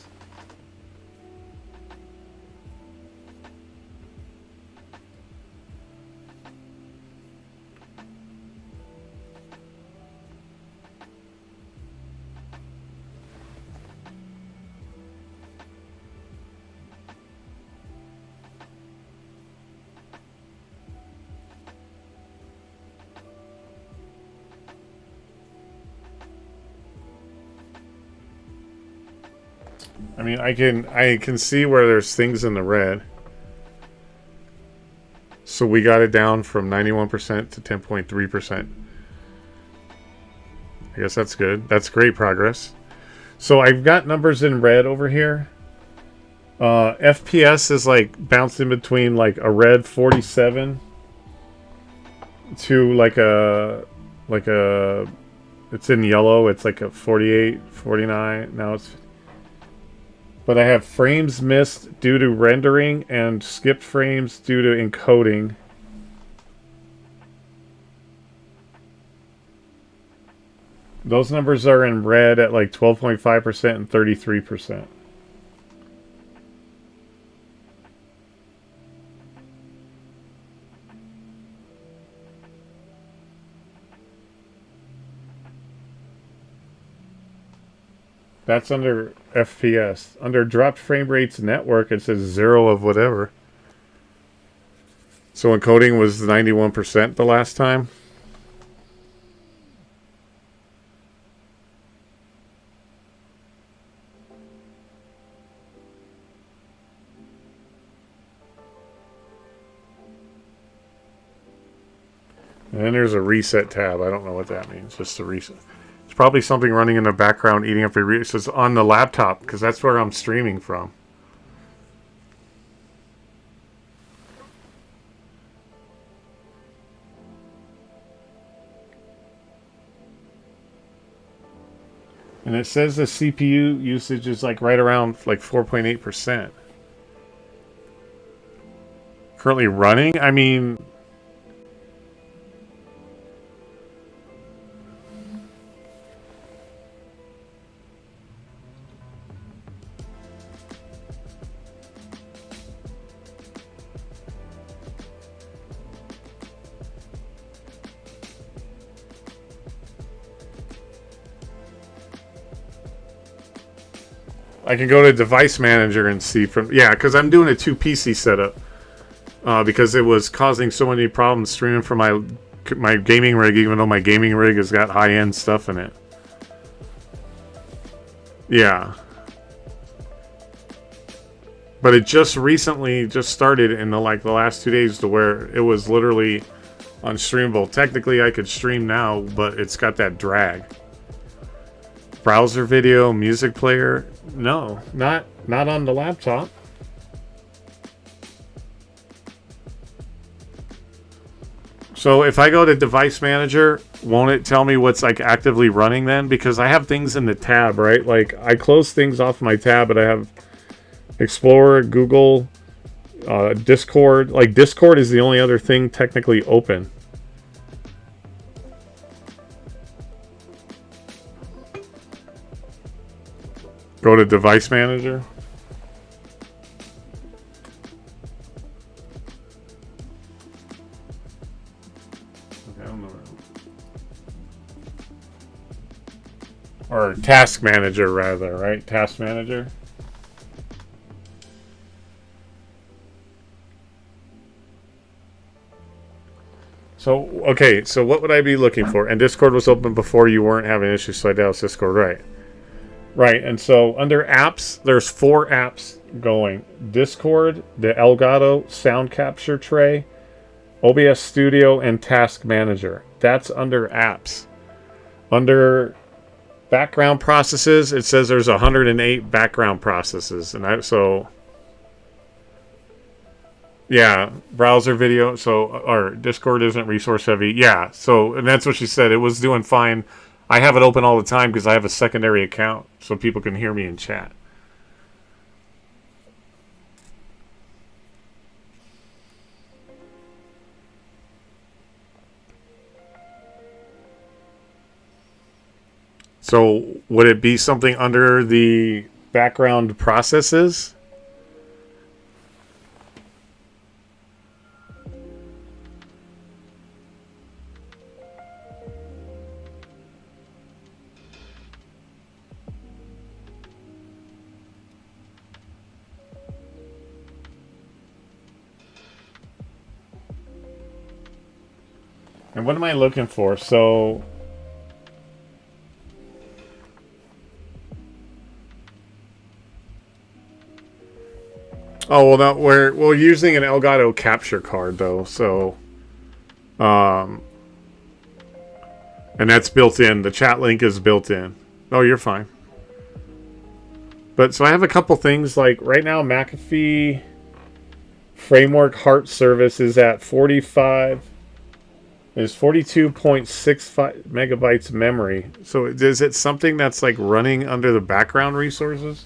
A: I mean, I can see where there's things in the red. So we got it down from 91% to 10.3%. I guess that's good. That's great progress. So I've got numbers in red over here. FPS is like bouncing between like a red 47 to like a it's in yellow. It's like a 48, 49. Now it's. But I have frames missed due to rendering and skipped frames due to encoding. Those numbers are in red at like 12.5% and 33%. That's under FPS. Under dropped frame rates network, it says 0 of whatever. So encoding was 91% the last time. And then there's a reset tab. I don't know what that means. Just a reset. It's probably something running in the background eating up your so it's on the laptop because that's where I'm streaming from. And it says the CPU usage is like right around like 4.8%. Currently running? I mean, I can go to device manager and see from, yeah, because I'm doing a 2 PC setup because it was causing so many problems streaming from my gaming rig, even though my gaming rig has got high-end stuff in it. Yeah. But it just recently started in the last 2 days to where it was literally unstreamable. Technically I could stream now, but it's got that drag. Browser video, music player, no, not on the laptop. So if I go to device manager, won't it tell me what's like actively running then? Because I have things in the tab, right? Like I close things off my tab, but I have Explorer, Google, Discord. Like Discord is the only other thing technically open. Go to device manager. Okay, I don't know. Or task manager, rather, right? Task manager. So, okay, so what would I be looking for? And Discord was open before you weren't having issues, so I doubt it's Discord, right? Right, and so under apps, there's 4 apps going. Discord, the Elgato sound capture tray, OBS Studio, and Task Manager. That's under apps. Under background processes, it says there's 108 background processes. Yeah, browser video. So, or Discord isn't resource heavy. Yeah, so, and that's what she said. It was doing fine. I have it open all the time because I have a secondary account so people can hear me in chat. So, would it be something under the background processes? And what am I looking for? So, oh well, no, we're using an Elgato capture card though, so, and that's built in. The chat link is built in. Oh, you're fine. But so I have a couple things like right now, McAfee Framework Heart Service is at 45. There's 42.65 megabytes memory. So is it something that's like running under the background resources?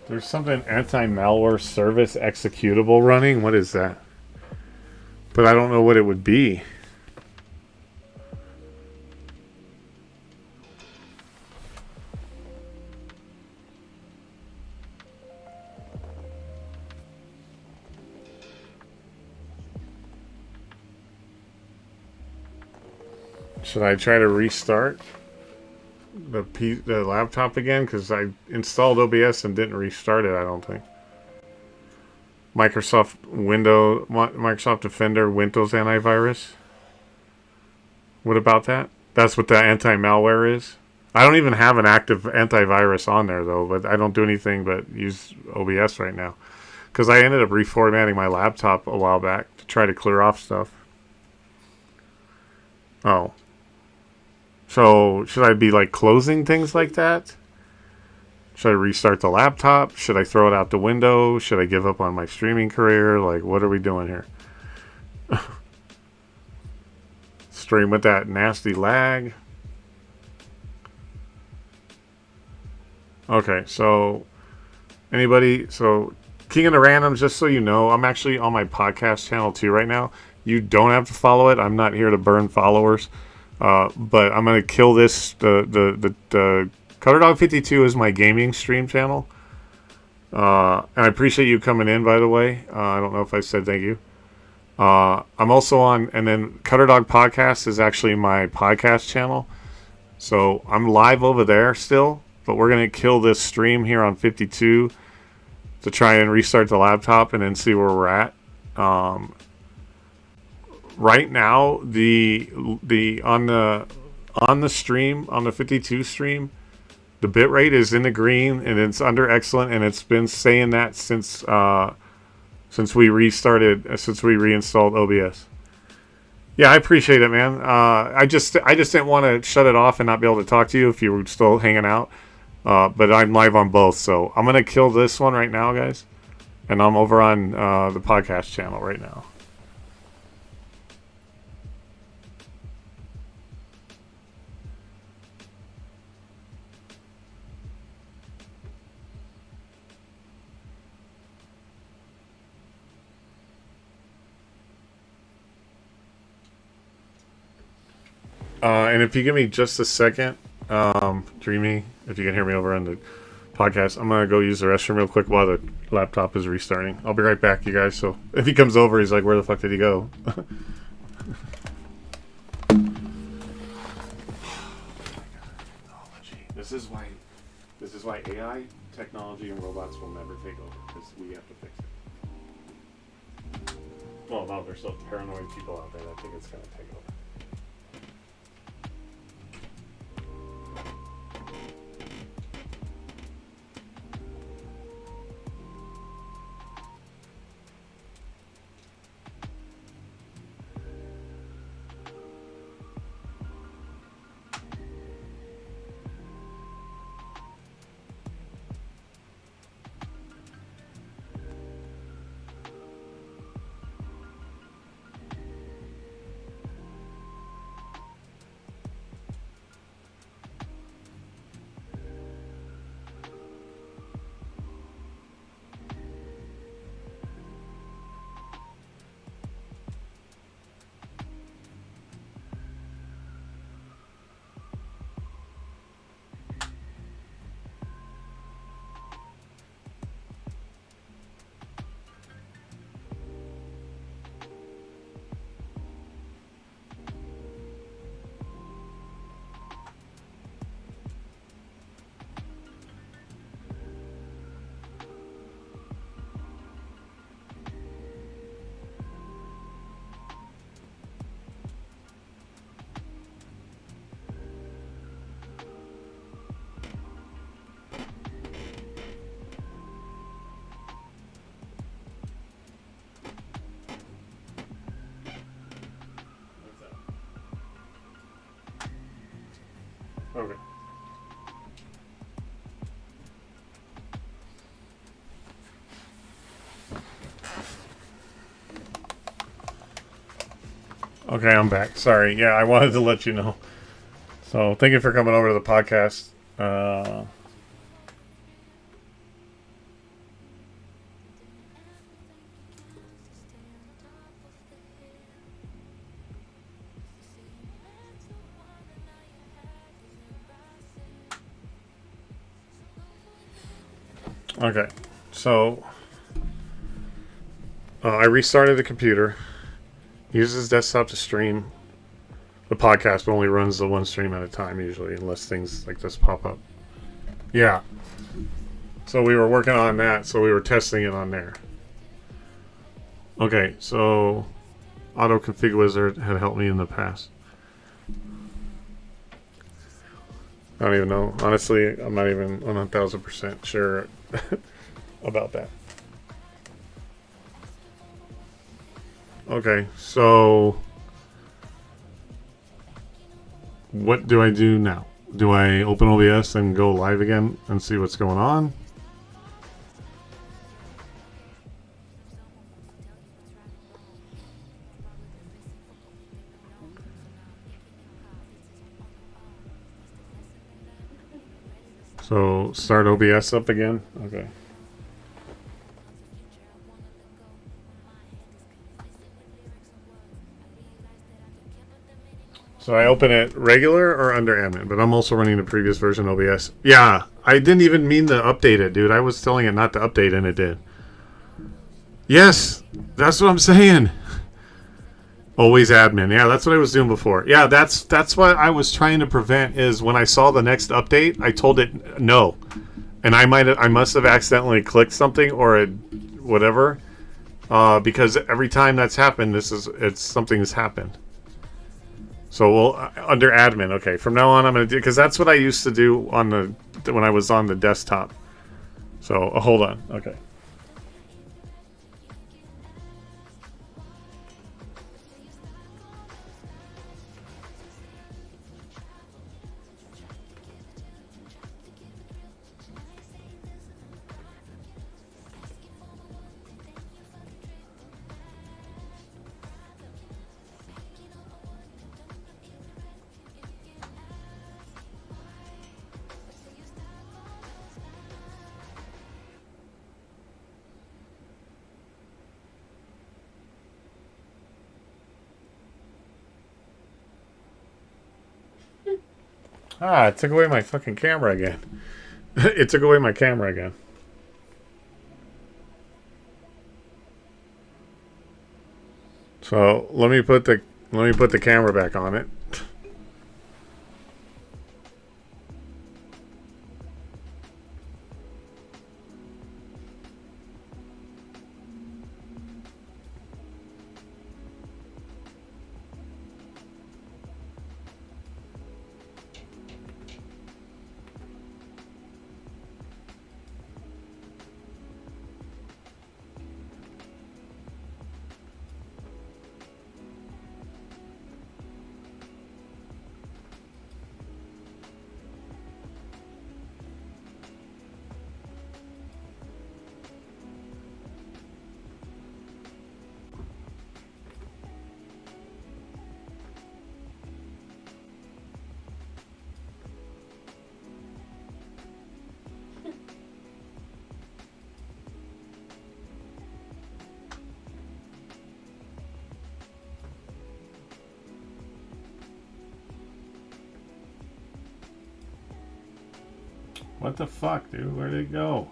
A: There's something anti-malware service executable running. What is that? But I don't know what it would be. Should I try to restart the laptop again? Because I installed OBS and didn't restart it, I don't think. Microsoft Defender Windows antivirus. What about that? That's what the anti-malware is? I don't even have an active antivirus on there, though, but I don't do anything but use OBS right now. Because I ended up reformatting my laptop a while back to try to clear off stuff. Oh. So, should I be, like, closing things like that? Should I restart the laptop? Should I throw it out the window? Should I give up on my streaming career? Like, what are we doing here? Stream with that nasty lag. Okay, so anybody, so King of the Randoms, just so you know, I'm actually on my podcast channel too right now. You don't have to follow it. I'm not here to burn followers. But I'm gonna kill this. The Cutterdawg52 is my gaming stream channel. And I appreciate you coming in, by the way. I don't know if I said thank you. I'm also on, and then Cutterdawg Podcast is actually my podcast channel. So I'm live over there still, but we're going to kill this stream here on 52 to try and restart the laptop and then see where we're at. Right now, the on the stream, on the 52 stream, The bitrate is in the green, and it's under excellent, and it's been saying that since we reinstalled OBS. Yeah, I appreciate it, man. I just didn't want to shut it off and not be able to talk to you if you were still hanging out. But I'm live on both, so I'm gonna kill this one right now, guys, and I'm over on the podcast channel right now. And if you give me just a second, Dreamy, if you can hear me over on the podcast, I'm going to go use the restroom real quick while the laptop is restarting. I'll be right back, you guys. So if he comes over, he's like, where the fuck did he go? This is why AI, technology, and robots will never take over, because we have to fix it. Well, no, there's still paranoid people out there that think it's going to take over. Okay. Okay, I'm back. Sorry. Yeah, I wanted to let you know. So, thank you for coming over to the podcast. Okay, so I restarted the computer. Uses desktop to stream the podcast, but only runs the one stream at a time usually, unless things like this pop up. Yeah. So we were working on that, so we were testing it on there. Okay, so Auto Config Wizard had helped me in the past. I don't even know. Honestly, I'm not even 1,000% sure about that. Okay, so what do I do now? Do I open OBS and go live again and see what's going on? So start OBS up again? Okay. So I open it regular or under admin, but I'm also running the previous version OBS. Yeah, I didn't even mean to update it, dude. I was telling it not to update and it did. Yes, that's what I'm saying. Always admin. Yeah, that's what I was doing before. Yeah, that's what I was trying to prevent is when I saw the next update, I told it no. And I must have accidentally clicked something or whatever. Because every time that's happened, something has happened. So we'll under admin. Okay, from now on I'm gonna do, because that's what I used to do on the when I was on the desktop. So hold on. Okay. Ah, it took away my fucking camera again. It took away my camera again. So let me put the camera back on it. What the fuck, dude? Where'd it go?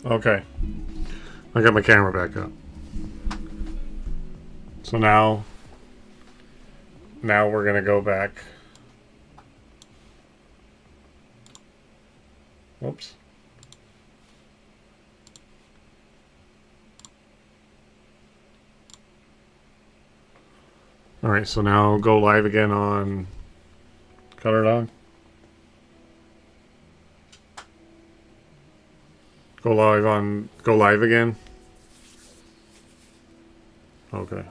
A: Okay. I got my camera back up. So now we're gonna go back. Whoops. All right, so now go live again on Cutterdawg. Go live again. Okay.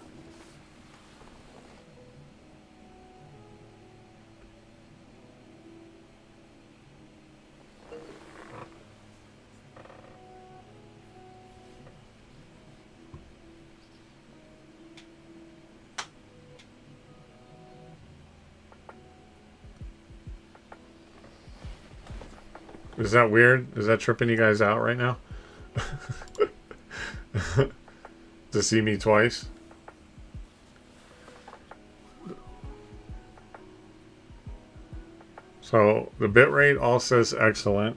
A: Is that weird? Is that tripping you guys out right now? To see me twice? So the bitrate all says excellent.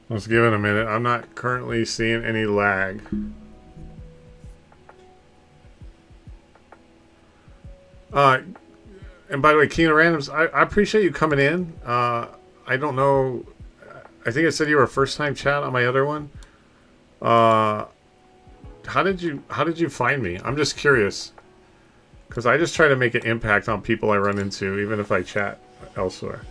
A: Let's give it a minute. I'm not currently seeing any lag. And by the way, Keenan Randoms, I appreciate you coming in. I don't know. I think it said you were a first-time chat on my other one. How did you find me? I'm just curious, because I just try to make an impact on people I run into, even if I chat elsewhere.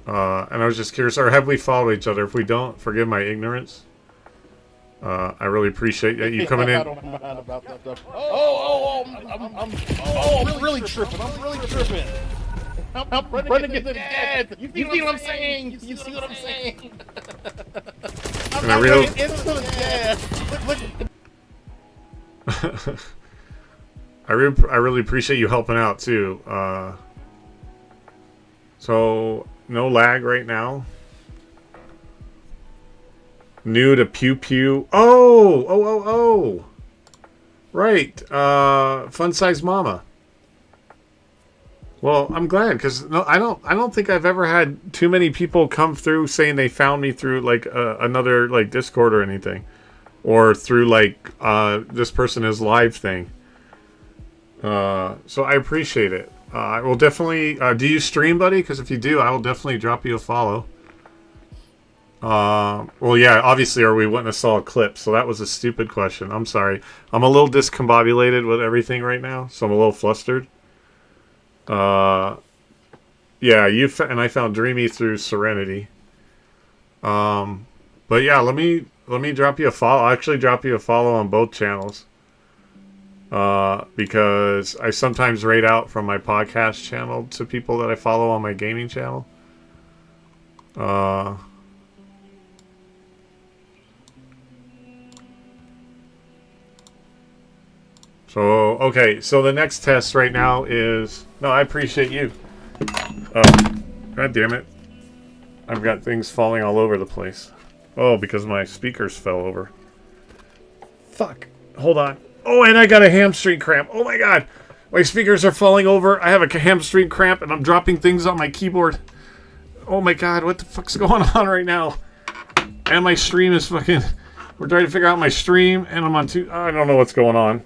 A: And I was just curious, or have we followed each other? If we don't, forgive my ignorance. I really appreciate you coming in.
E: I don't mind about that stuff. I'm really tripping. I'm really tripping. I'm running to death. You see what I'm saying? You see what I'm saying? I'm not running into the death. Look.
A: I really appreciate you helping out too. So no lag right now. New to Pew Pew. Oh. Right. Fun Size Mama. Well, I'm glad because no, I don't think I've ever had too many people come through saying they found me through like another like Discord or anything, or through like this person is live thing. So I appreciate it. I will definitely. Do you stream, buddy? Because if you do, I will definitely drop you a follow. Well, yeah, obviously, or we wouldn't have saw a clip. So that was a stupid question. I'm sorry. I'm a little discombobulated with everything right now, so I'm a little flustered. Yeah, and I found Dreamy through Serenity. But yeah, let me drop you a follow. I'll actually drop you a follow on both channels. Because I sometimes rate out from my podcast channel to people that I follow on my gaming channel. So, okay, so the next test right now is... No, I appreciate you. God damn it. I've got things falling all over the place. Oh, because my speakers fell over. Fuck. Hold on. Oh, and I got a hamstring cramp. Oh my god. My speakers are falling over. I have a hamstring cramp and I'm dropping things on my keyboard. Oh my god, what the fuck's going on right now? And my stream is fucking... We're trying to figure out my stream and I'm on two... I don't know what's going on.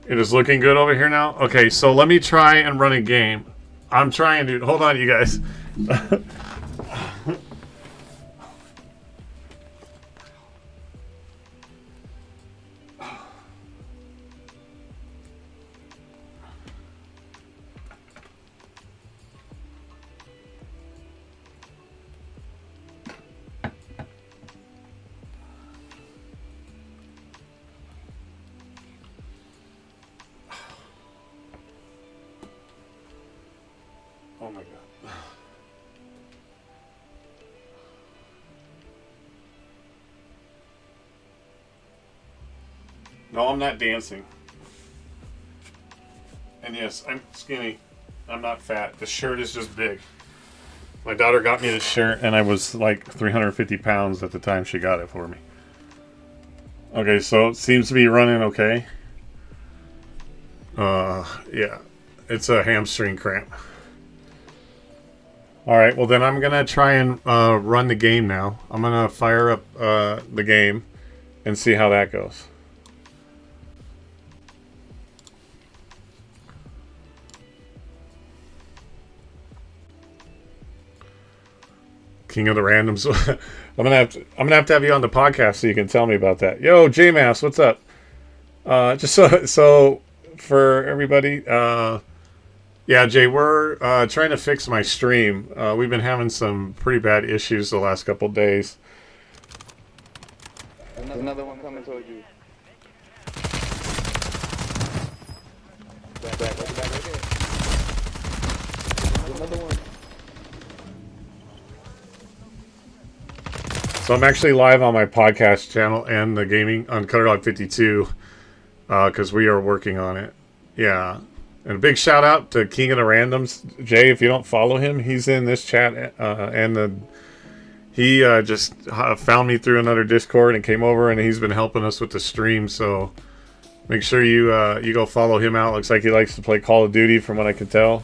A: It is looking good over here now. Okay, so let me try and run a game. I'm trying to... Hold on, you guys. Oh my god. No, I'm not dancing. And yes, I'm skinny. I'm not fat. The shirt is just big. My daughter got me this shirt and I was like 350 pounds at the time she got it for me. Okay, so it seems to be running okay. Yeah. It's a hamstring cramp. Alright, well then I'm going to try and run the game now. I'm going to fire up the game and see how that goes. King of the Randoms. I'm gonna have to have you on the podcast so you can tell me about that. Yo, J-Mass, what's up? Just so for everybody, yeah, Jay, we're trying to fix my stream. We've been having some pretty bad issues the last couple days.
F: Another one coming towards you. Back right there. Another one.
A: So I'm actually live on my podcast channel and the gaming on Cutterdawg52 because we are working on it. Yeah. And a big shout out to King of the Randoms. Jay, if you don't follow him, he's in this chat. He just found me through another Discord and came over and he's been helping us with the stream. So make sure you go follow him out. Looks like he likes to play Call of Duty from what I can tell.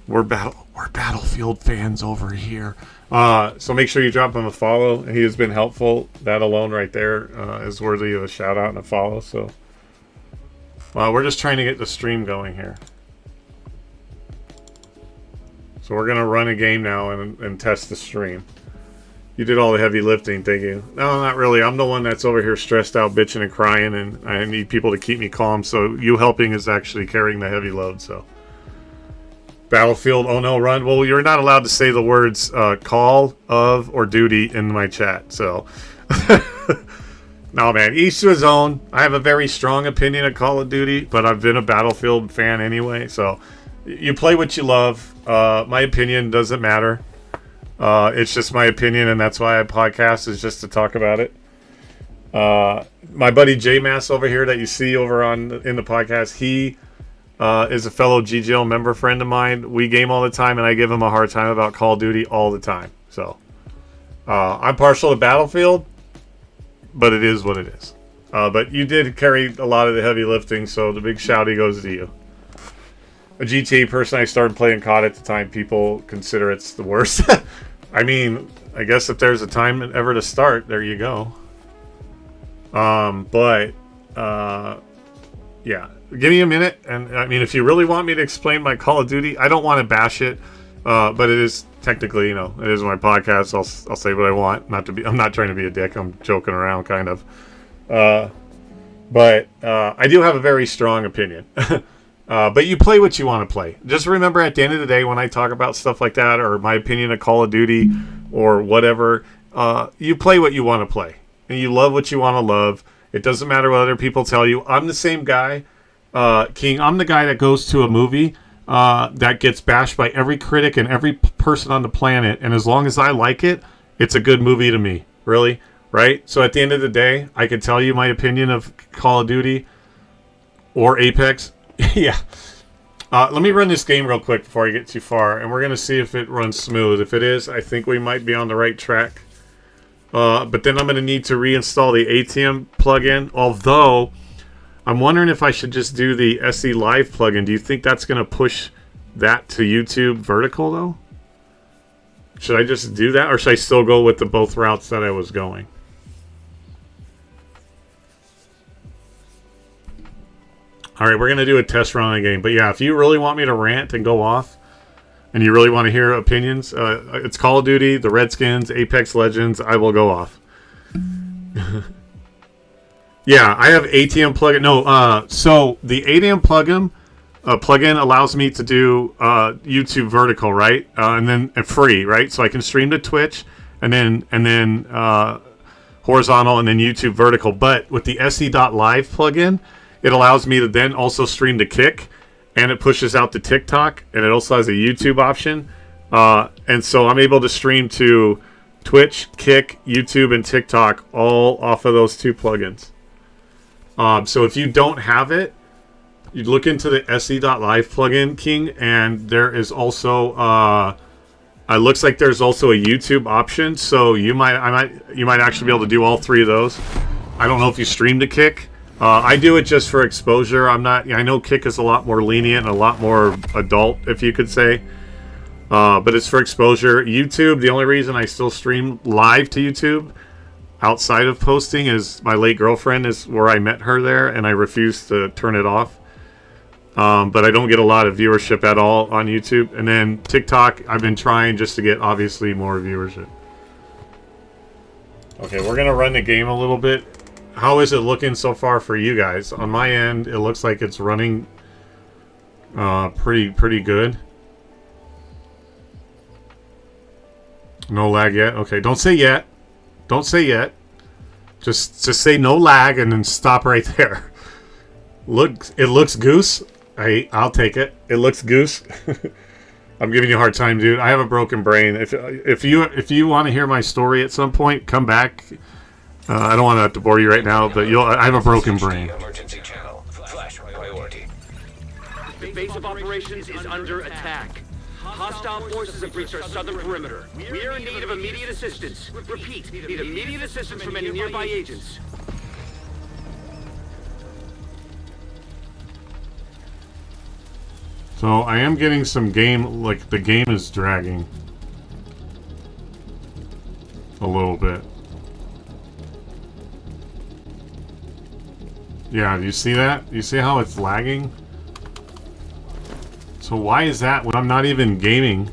A: We're Battlefield fans over here. So make sure you drop him a follow. He has been helpful. That alone right there is worthy of a shout out and a follow. So we're just trying to get the stream going here. So we're going to run a game now and test the stream. You did all the heavy lifting, thank you. No, not really. I'm the one that's over here stressed out, bitching and crying, and I need people to keep me calm. So you helping is actually carrying the heavy load, so... Battlefield, oh no, run. Well, you're not allowed to say the words call, of, or duty in my chat, so. No, man, each to his own. I have a very strong opinion of Call of Duty, but I've been a Battlefield fan anyway, so. You play what you love. My opinion doesn't matter. It's just my opinion, and that's why I podcast, is just to talk about it. My buddy J Mass over here that you see over in the podcast, he is a fellow GGL member friend of mine. We game all the time, and I give him a hard time about Call of Duty all the time. So I'm partial to Battlefield, but it is what it is. But you did carry a lot of the heavy lifting, so the big shouty goes to you. A GTA person, I started playing COD at the time. People consider it's the worst. I mean, I guess if there's a time ever to start, there you go. Yeah, give me a minute. And I mean, if you really want me to explain my Call of Duty, I don't want to bash it, but it is technically, you know, it is my podcast. I'll say what I want. I'm not trying to be a dick. I'm joking around, kind of. But I do have a very strong opinion. But you play what you want to play. Just remember, at the end of the day, when I talk about stuff like that, or my opinion of Call of Duty, or whatever, you play what you want to play. And you love what you want to love. It doesn't matter what other people tell you. I'm the same guy, King. I'm the guy that goes to a movie that gets bashed by every critic and every person on the planet. And as long as I like it, it's a good movie to me. Really? Right? So at the end of the day, I can tell you my opinion of Call of Duty or Apex. Yeah. Let me run this game real quick before I get too far. And we're going to see if it runs smooth. If it is, I think we might be on the right track. But then I'm going to need to reinstall the ATM plugin. Although, I'm wondering if I should just do the SE Live plugin. Do you think that's going to push that to YouTube vertical, though? Should I just do that? Or should I still go with the both routes that I was going? Alright, we're going to do a test run on the game. But yeah, if you really want me to rant and go off, and you really want to hear opinions, it's Call of Duty, the Redskins, Apex Legends, I will go off. Yeah, I have ATM plugin. No, so the ATM plugin allows me to do YouTube vertical, right? And then free, right? So I can stream to Twitch, and then horizontal, and then YouTube vertical. But with the SE.live plugin, it allows me to then also stream to Kick, and it pushes out to TikTok, and it also has a YouTube option. And so I'm able to stream to Twitch, Kick, YouTube, and TikTok all off of those two plugins. So if you don't have it, you look into the SE.live plugin, King, and there is also it looks like there's also a YouTube option. So you might actually be able to do all three of those. I don't know if you stream to Kick. I do it just for exposure. I know Kick is a lot more lenient and a lot more adult, if you could say. But it's for exposure. YouTube, the only reason I still stream live to YouTube outside of posting is my late girlfriend is where I met her there, and I refuse to turn it off. But I don't get a lot of viewership at all on YouTube. And then TikTok, I've been trying just to get, obviously, more viewership. Okay, we're going to run the game a little bit. How is it looking so far for you guys? On my end, it looks like it's running pretty good. No lag yet. Okay, don't say yet. Don't say yet. Just say no lag and then stop right there. It looks goose. I'll take it. It looks goose. I'm giving you a hard time, dude. I have a broken brain. If you want to hear my story at some point, come back. I don't want to have to bore you right now, but I have a broken brain.
C: Emergency channel. Flash priority.
D: The base of operations is under attack. Hostile forces have breached our southern perimeter. We are in need of immediate assistance. Repeat, need immediate assistance from any nearby agents.
A: So I am getting some game, like the game is dragging a little bit. Yeah, do you see that? You see how it's lagging? So why is that when I'm not even gaming?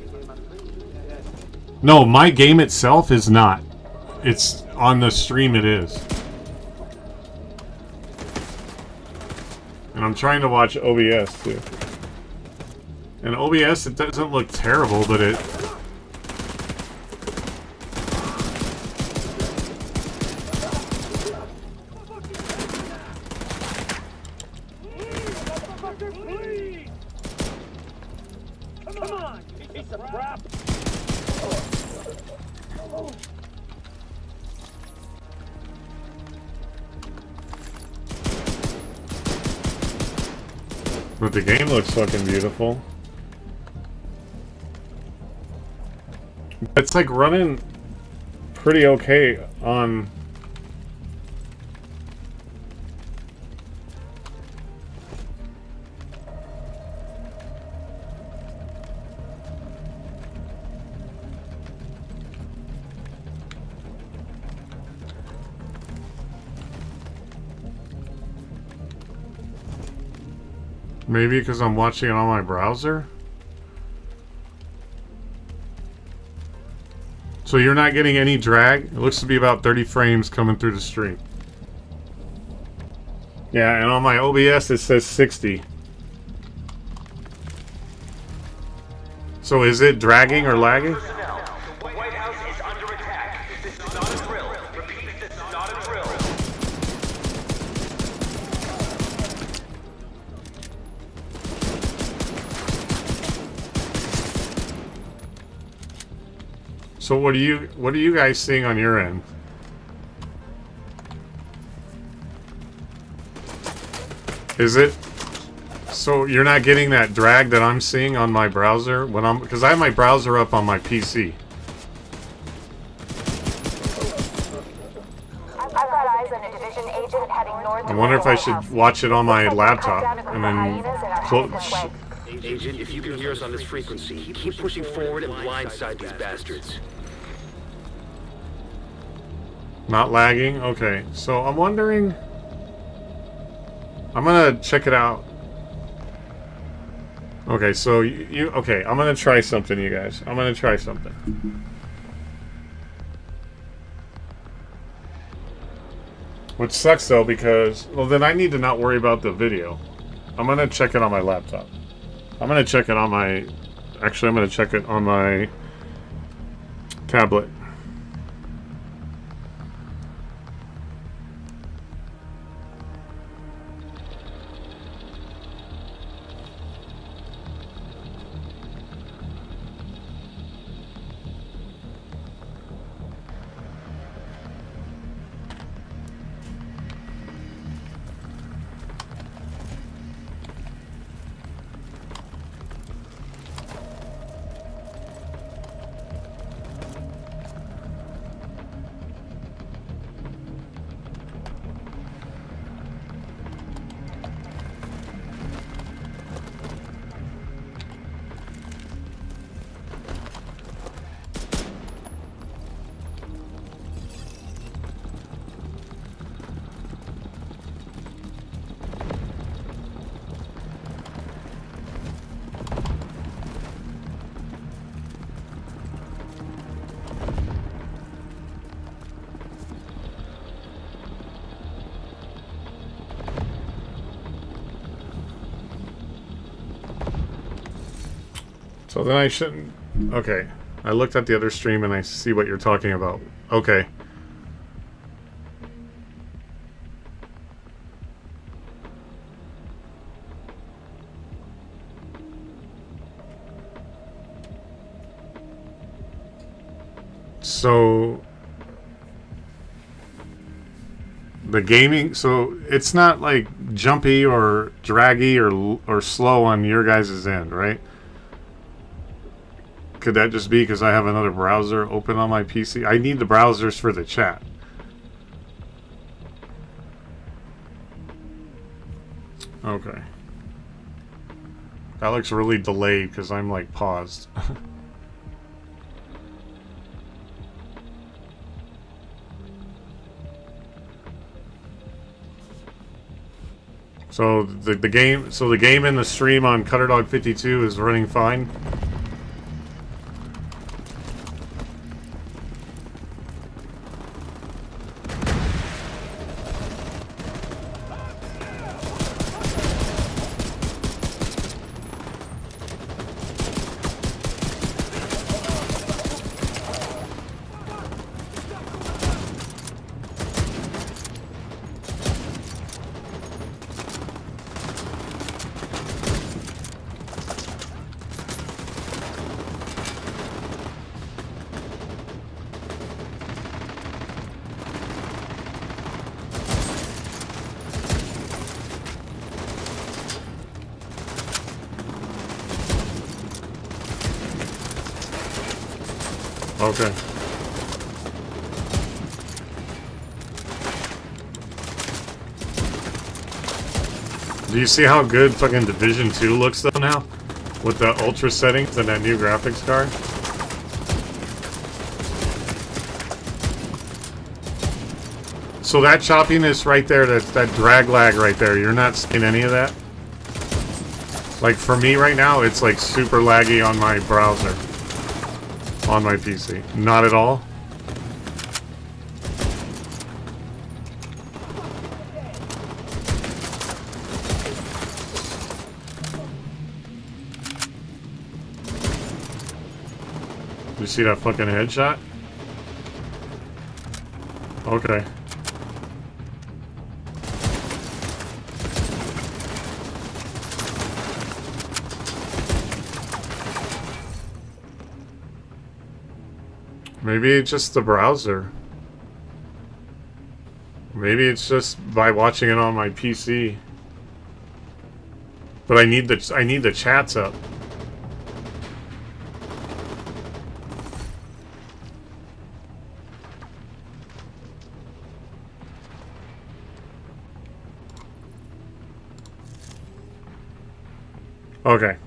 A: No, my game itself is not. It's on the stream it is. And I'm trying to watch OBS too. And OBS, it doesn't look terrible, but it... But the game looks fucking beautiful. It's like running pretty okay on... Maybe because I'm watching it on my browser? So you're not getting any drag? It looks to be about 30 frames coming through the stream. Yeah, and on my OBS it says 60. So is it dragging or lagging?
D: The White House is under attack. This is not a drill. Repeat, this is not a drill.
A: So what are you guys seeing on your end? Is it so you're not getting that drag that I'm seeing on my browser when because I have my browser up on my PC.
G: I've got eyes on a division agent heading north.
A: I wonder if I should watch it on my laptop and then close.
D: Agent, if you can hear us on this frequency, keep pushing forward and blindside these bastards.
A: Not lagging? Okay, so I'm wondering... I'm gonna check it out. Okay, so okay, I'm gonna try something, you guys. I'm gonna try something. Which sucks, though, because... Well, then I need to not worry about the video. I'm gonna check it on my laptop. I'm gonna check it on my... Actually, I'm gonna check it on my tablet. So then I shouldn't... Okay. I looked at the other stream and I see what you're talking about. Okay. So... The gaming... So it's not like jumpy or draggy or slow on your guys' end, right? Could that just be because I have another browser open on my PC? I need the browsers for the chat. Okay. That looks really delayed because I'm like paused. So the game in the stream on Cutterdawg52 is running fine. Okay. Do you see how good fucking Division 2 looks though now? With the ultra settings and that new graphics card? So that choppiness right there, that drag lag right there, you're not seeing any of that? Like for me right now, it's like super laggy on my browser. On my PC. Not at all? You see that fucking headshot? Okay. Maybe it's just the browser. Maybe it's just by watching it on my PC. But I need the chats up. Okay.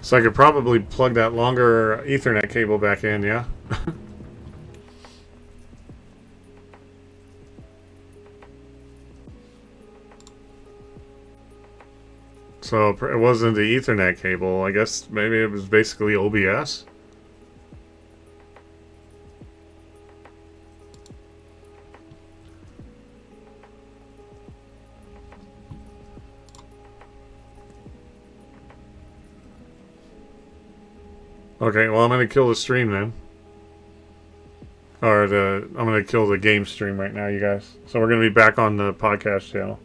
A: So I could probably plug that longer Ethernet cable back in, yeah? So it wasn't the Ethernet cable. I guess maybe it was basically OBS. Okay, well I'm gonna kill the stream then. Or I'm gonna kill the game stream right now, you guys. So we're gonna be back on the podcast channel.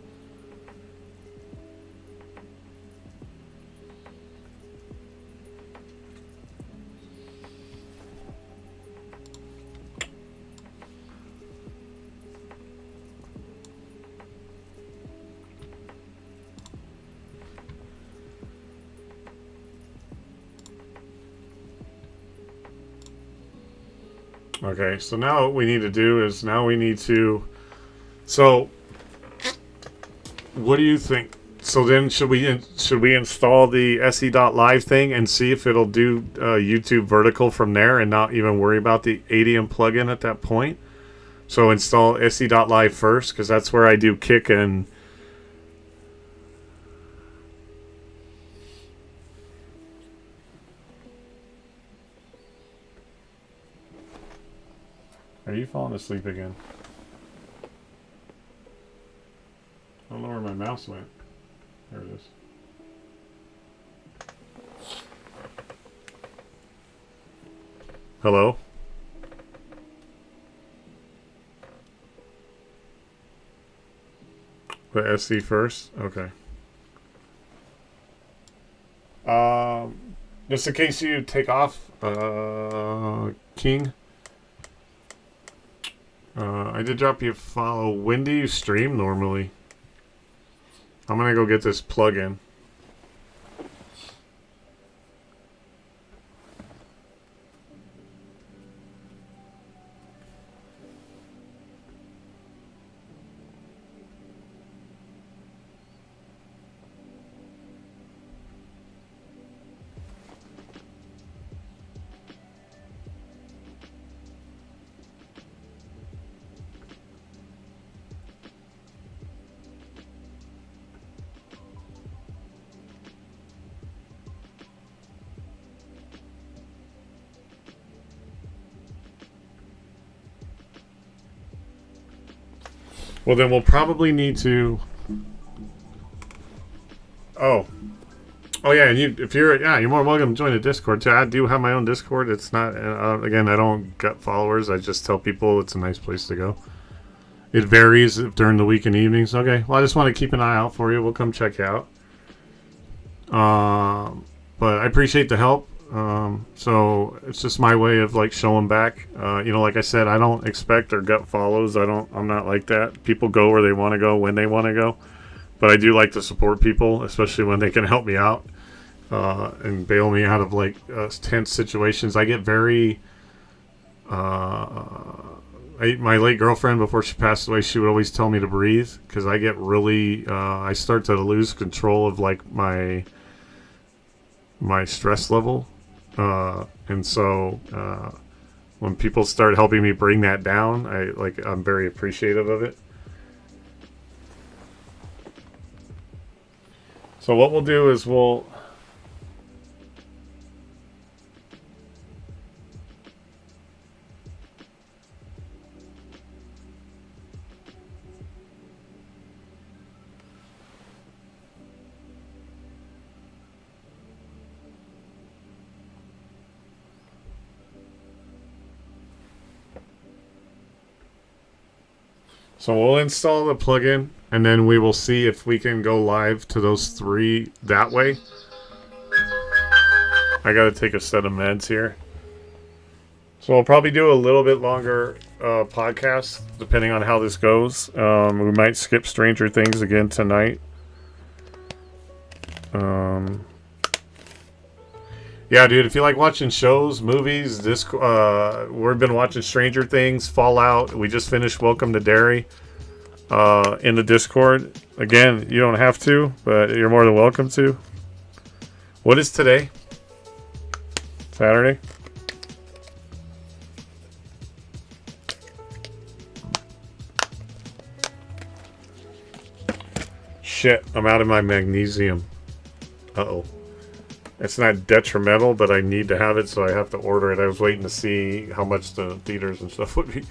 A: Okay, so now what we need to do is so what do you think? So then should we install the se.live thing and see if it'll do YouTube vertical from there and not even worry about the ADM plugin at that point? So install se.live first because that's where I do kick and Are you falling asleep again? I don't know where my mouse went. There it is. Hello? The SC first? Okay. Just in case you take off, King. I did drop you a follow. When do you stream normally? I'm gonna go get this plug-in. Well, then we'll probably need to. Oh yeah, and you're more welcome to join the Discord too. I do have my own Discord. It's not again, I don't get followers. I just tell people it's a nice place to go. It varies during the week and evenings. Okay, well I just want to keep an eye out for you. We'll come check you out. But I appreciate the help. So it's just my way of like showing back. Like I said, I don't expect or gut follows. I'm not like that. People go where they want to go when they want to go. But I do like to support people, especially when they can help me out and bail me out of like tense situations. I get very. My late girlfriend, before she passed away, she would always tell me to breathe because I get really. I start to lose control of like my stress level, and so when people start helping me bring that down, I'm very appreciative of it. So what we'll do is we'll install the plugin, and then we will see if we can go live to those 3 that way. I gotta take a set of meds here. So we'll probably do a little bit longer podcast, depending on how this goes. We might skip Stranger Things again tonight. Yeah, dude, if you like watching shows, movies, we've been watching Stranger Things, Fallout. We just finished Welcome to Derry in the Discord. Again, you don't have to, but you're more than welcome to. What is today? Saturday? Shit, I'm out of my magnesium. Uh-oh. It's not detrimental, but I need to have it, so I have to order it. I was waiting to see how much the theaters and stuff would be.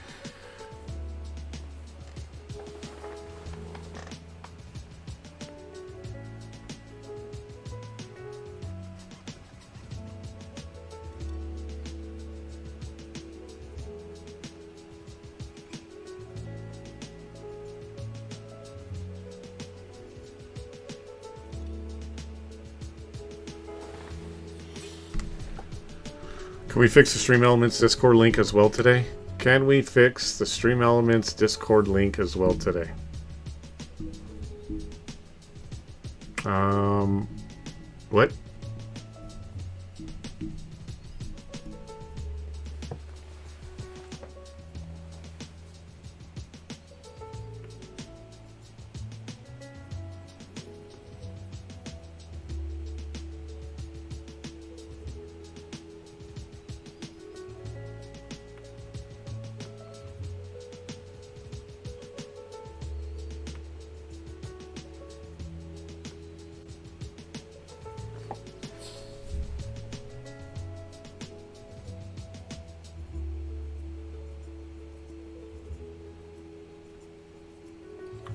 A: Can we fix the Stream Elements Discord link as well today? Can we fix the Stream Elements Discord link as well today? What?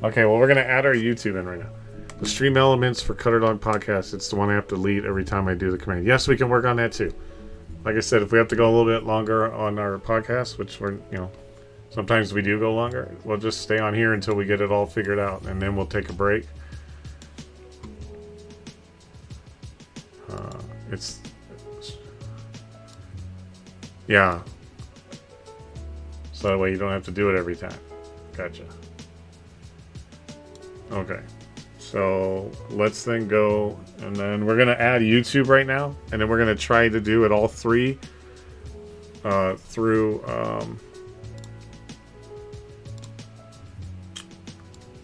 A: Okay, well, we're going to add our YouTube in right now. The Stream Elements for Cutterdawg Podcast, it's the one I have to delete every time I do the command. Yes, we can work on that too. Like I said, if we have to go a little bit longer on our podcast, which sometimes we do go longer, we'll just stay on here until we get it all figured out, and then we'll take a break. Yeah. So that way you don't have to do it every time. Gotcha. Okay, so let's then go, and then we're gonna add YouTube right now, and then we're gonna try to do it all 3 through.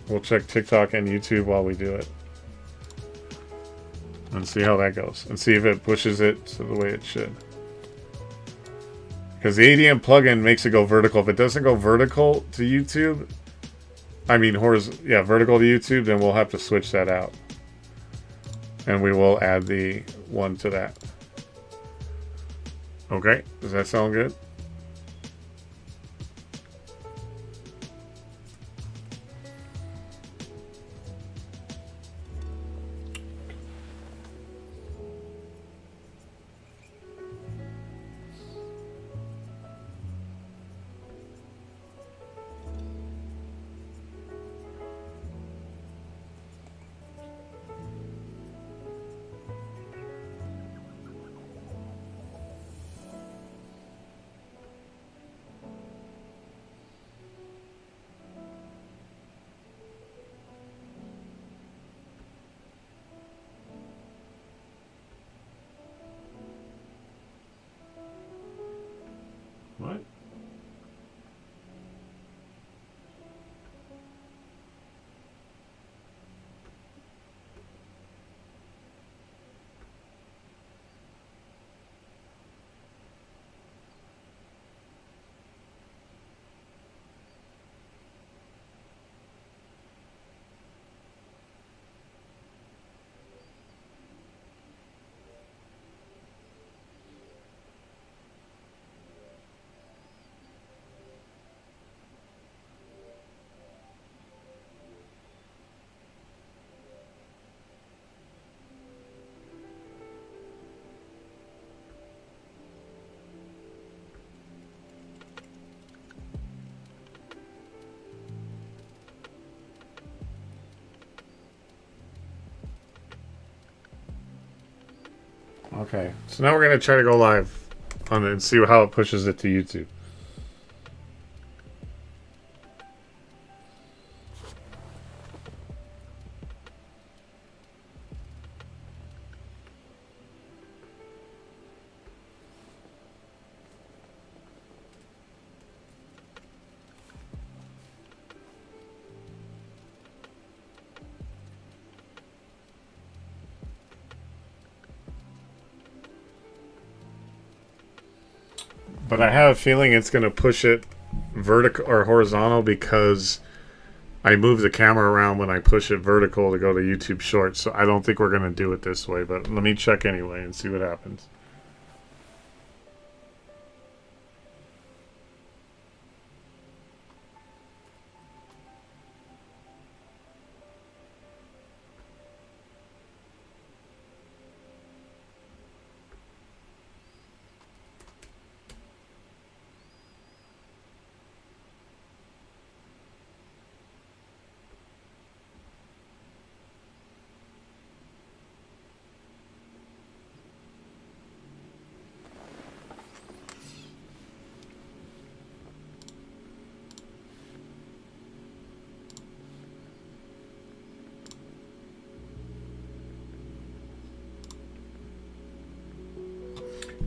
A: We'll check TikTok and YouTube while we do it, and see how that goes, and see if it pushes it to the way it should. Because the ADM plugin makes it go vertical. If it doesn't go vertical to YouTube. Vertical to YouTube, then we'll have to switch that out. And we will add the one to that. Okay, does that sound good? What? Okay, so now we're gonna try to go live on it and see how it pushes it to YouTube. But I have a feeling it's going to push it vertical or horizontal because I move the camera around when I push it vertical to go to YouTube Shorts. So I don't think we're going to do it this way, but let me check anyway and see what happens.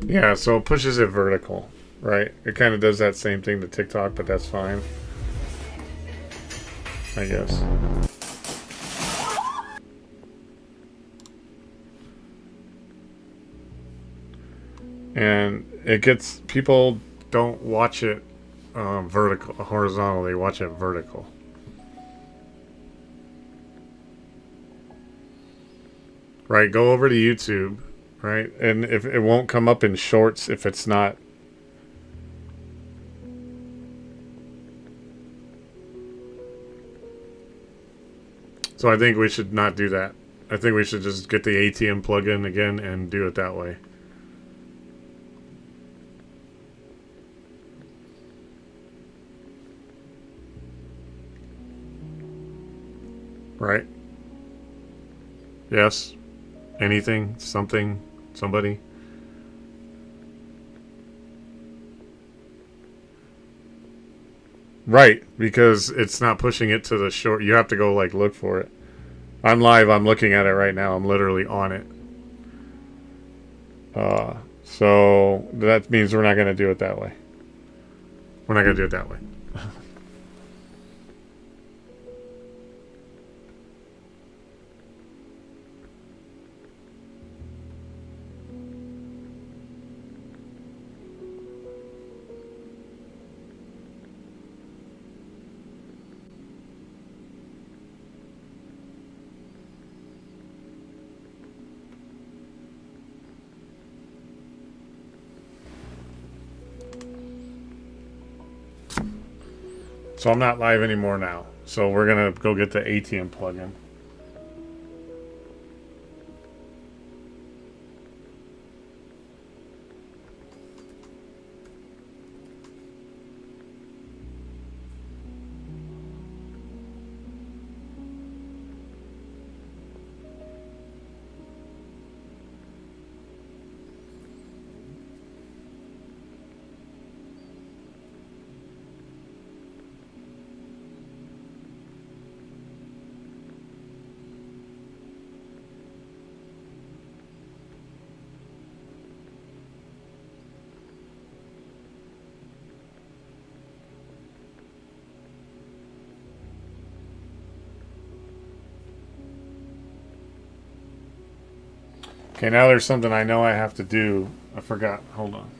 A: Yeah, so it pushes it vertical, right? It kind of does that same thing to TikTok, but that's fine, I guess. And it gets, people don't watch it horizontal, they watch it vertical. Right, go over to YouTube. Right, and if it won't come up in shorts if it's not. So I think we should not do that. I think we should just get the ATM plugin again and do it that way. Right? Yes. Anything, something, somebody. Right, because it's not pushing it to the short. You have to go like look for it. I'm live. I'm looking at it right now. I'm literally on it. So that means we're not going to do it that way. We're not going to do it that way. So I'm not live anymore now. So we're going to go get the ATM plugin. Okay, now there's something I know I have to do. I forgot. Hold on.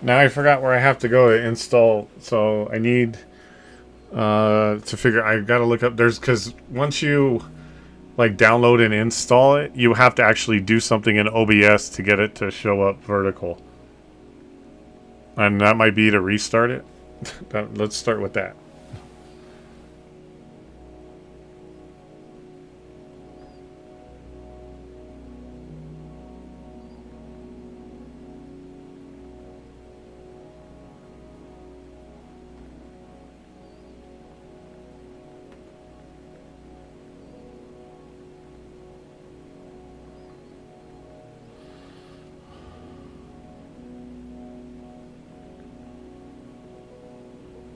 A: Now I forgot where I have to go to install, so I need to figure. I gotta look up. Because once you like download and install it, you have to actually do something in OBS to get it to show up vertical, and that might be to restart it. Let's start with that.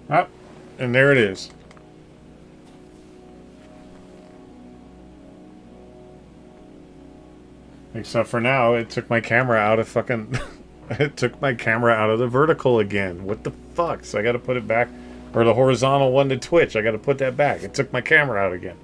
A: Ah, and there it is. Except for now, it took my camera out of fucking... it took my camera out of the vertical again. What the fuck? So I gotta put it back. Or the horizontal one to Twitch. I gotta put that back. It took my camera out again.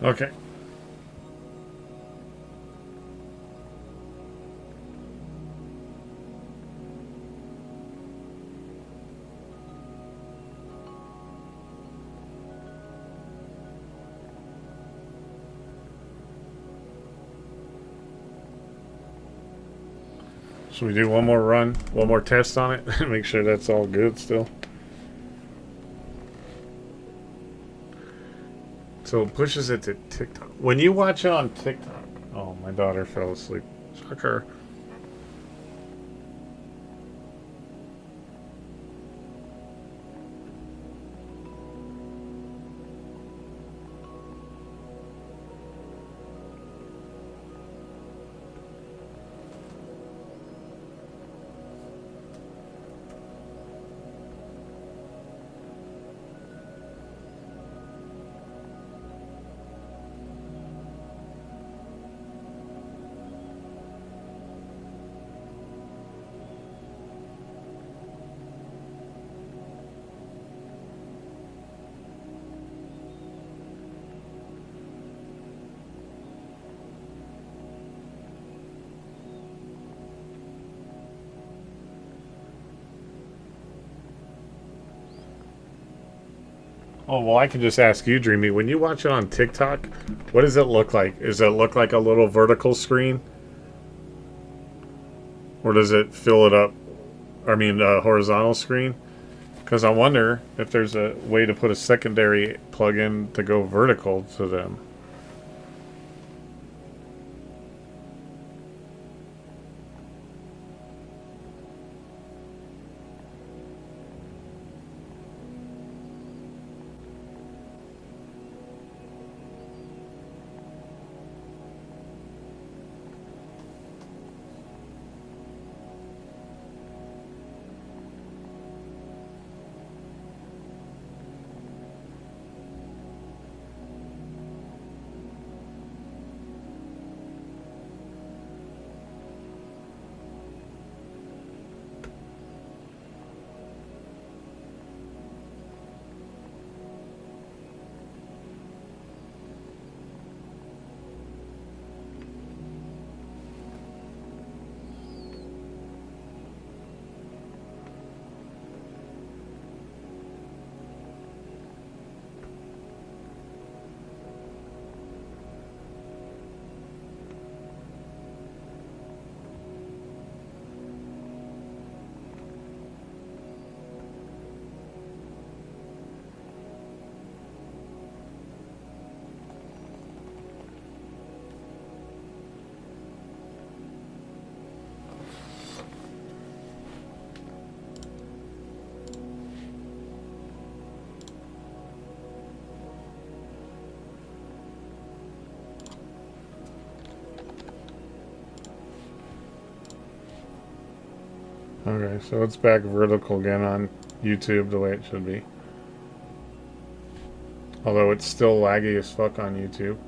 A: Okay. Should we do one more run, one more test on it? Make sure that's all good still. So it pushes it to TikTok. When you watch it on TikTok... Oh, my daughter fell asleep. Shocker. Oh, well, I can just ask you, Dreamy. When you watch it on TikTok, what does it look like? Does it look like a little vertical screen? Or does it fill it up I mean, horizontal screen. Because I wonder if there's a way to put a secondary plugin to go vertical to them. Okay, so it's back vertical again on YouTube the way it should be. Although it's still laggy as fuck on YouTube.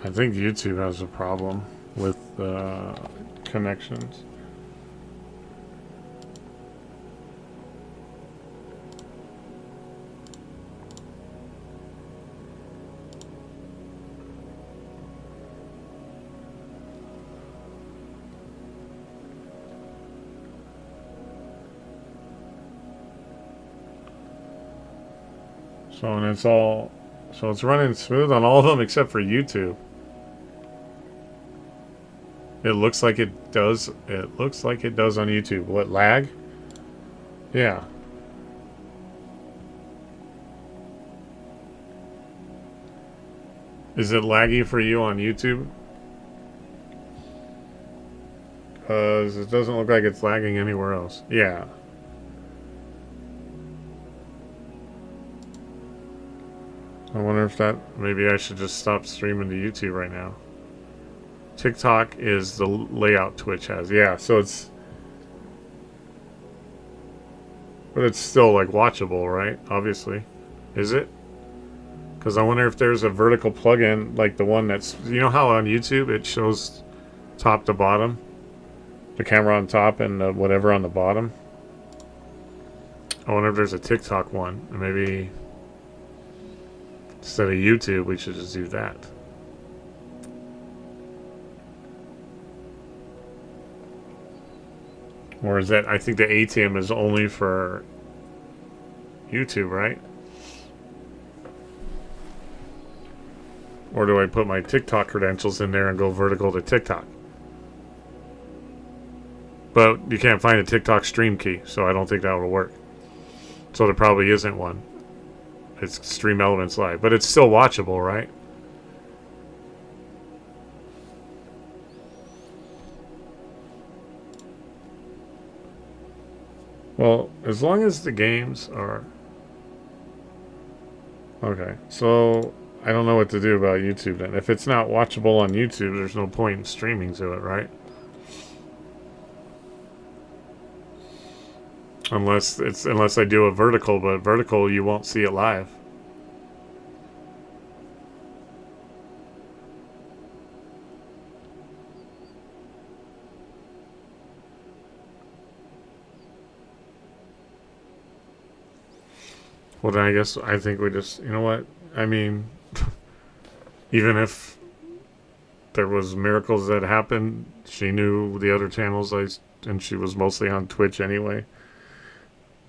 A: I think YouTube has a problem with connections. So and it's all, so it's running smooth on all of them except for YouTube. It looks like it does. It looks like it does on YouTube. What, lag? Yeah. Is it laggy for you on YouTube? Because it doesn't look like it's lagging anywhere else. Yeah. I wonder if that, maybe I should just stop streaming to YouTube right now. TikTok is the layout Twitch has. Yeah, so it's, but it's still like watchable, right? Obviously. Is it? Because I wonder if there's a vertical plugin like the one that's, you know how on YouTube it shows top to bottom? The camera on top and whatever on the bottom? I wonder if there's a TikTok one. And maybe instead of YouTube, we should just do that. Or is that, I think the ATM is only for YouTube, right? Or do I put my TikTok credentials in there and go vertical to TikTok? But you can't find a TikTok stream key, so I don't think that will work. So there probably isn't one. It's Stream Elements Live. But it's still watchable, right? Well, as long as the games are... Okay, so I don't know what to do about YouTube then. If it's not watchable on YouTube, there's no point in streaming to it, right? Unless I do a vertical, but vertical you won't see it live. Well, then I think we just, you know what? I mean, even if there was miracles that happened. She knew the other channels, and she was mostly on Twitch anyway.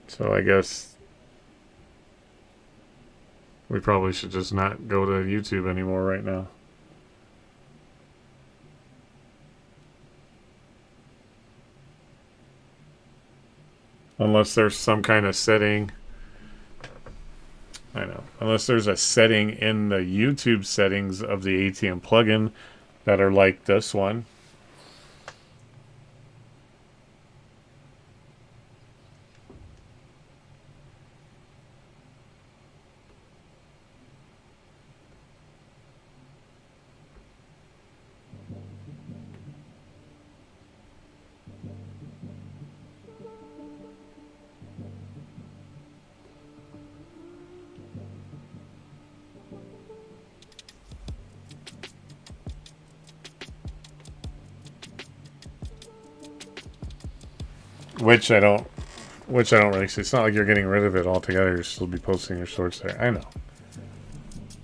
A: So I guess we probably should just not go to YouTube anymore right now. Unless there's some kind of setting. I know. Unless there's a setting in the YouTube settings of the ATM plugin that are like this one. Which I don't really see. It's not like you're getting rid of it altogether. You'll still be posting your shorts there.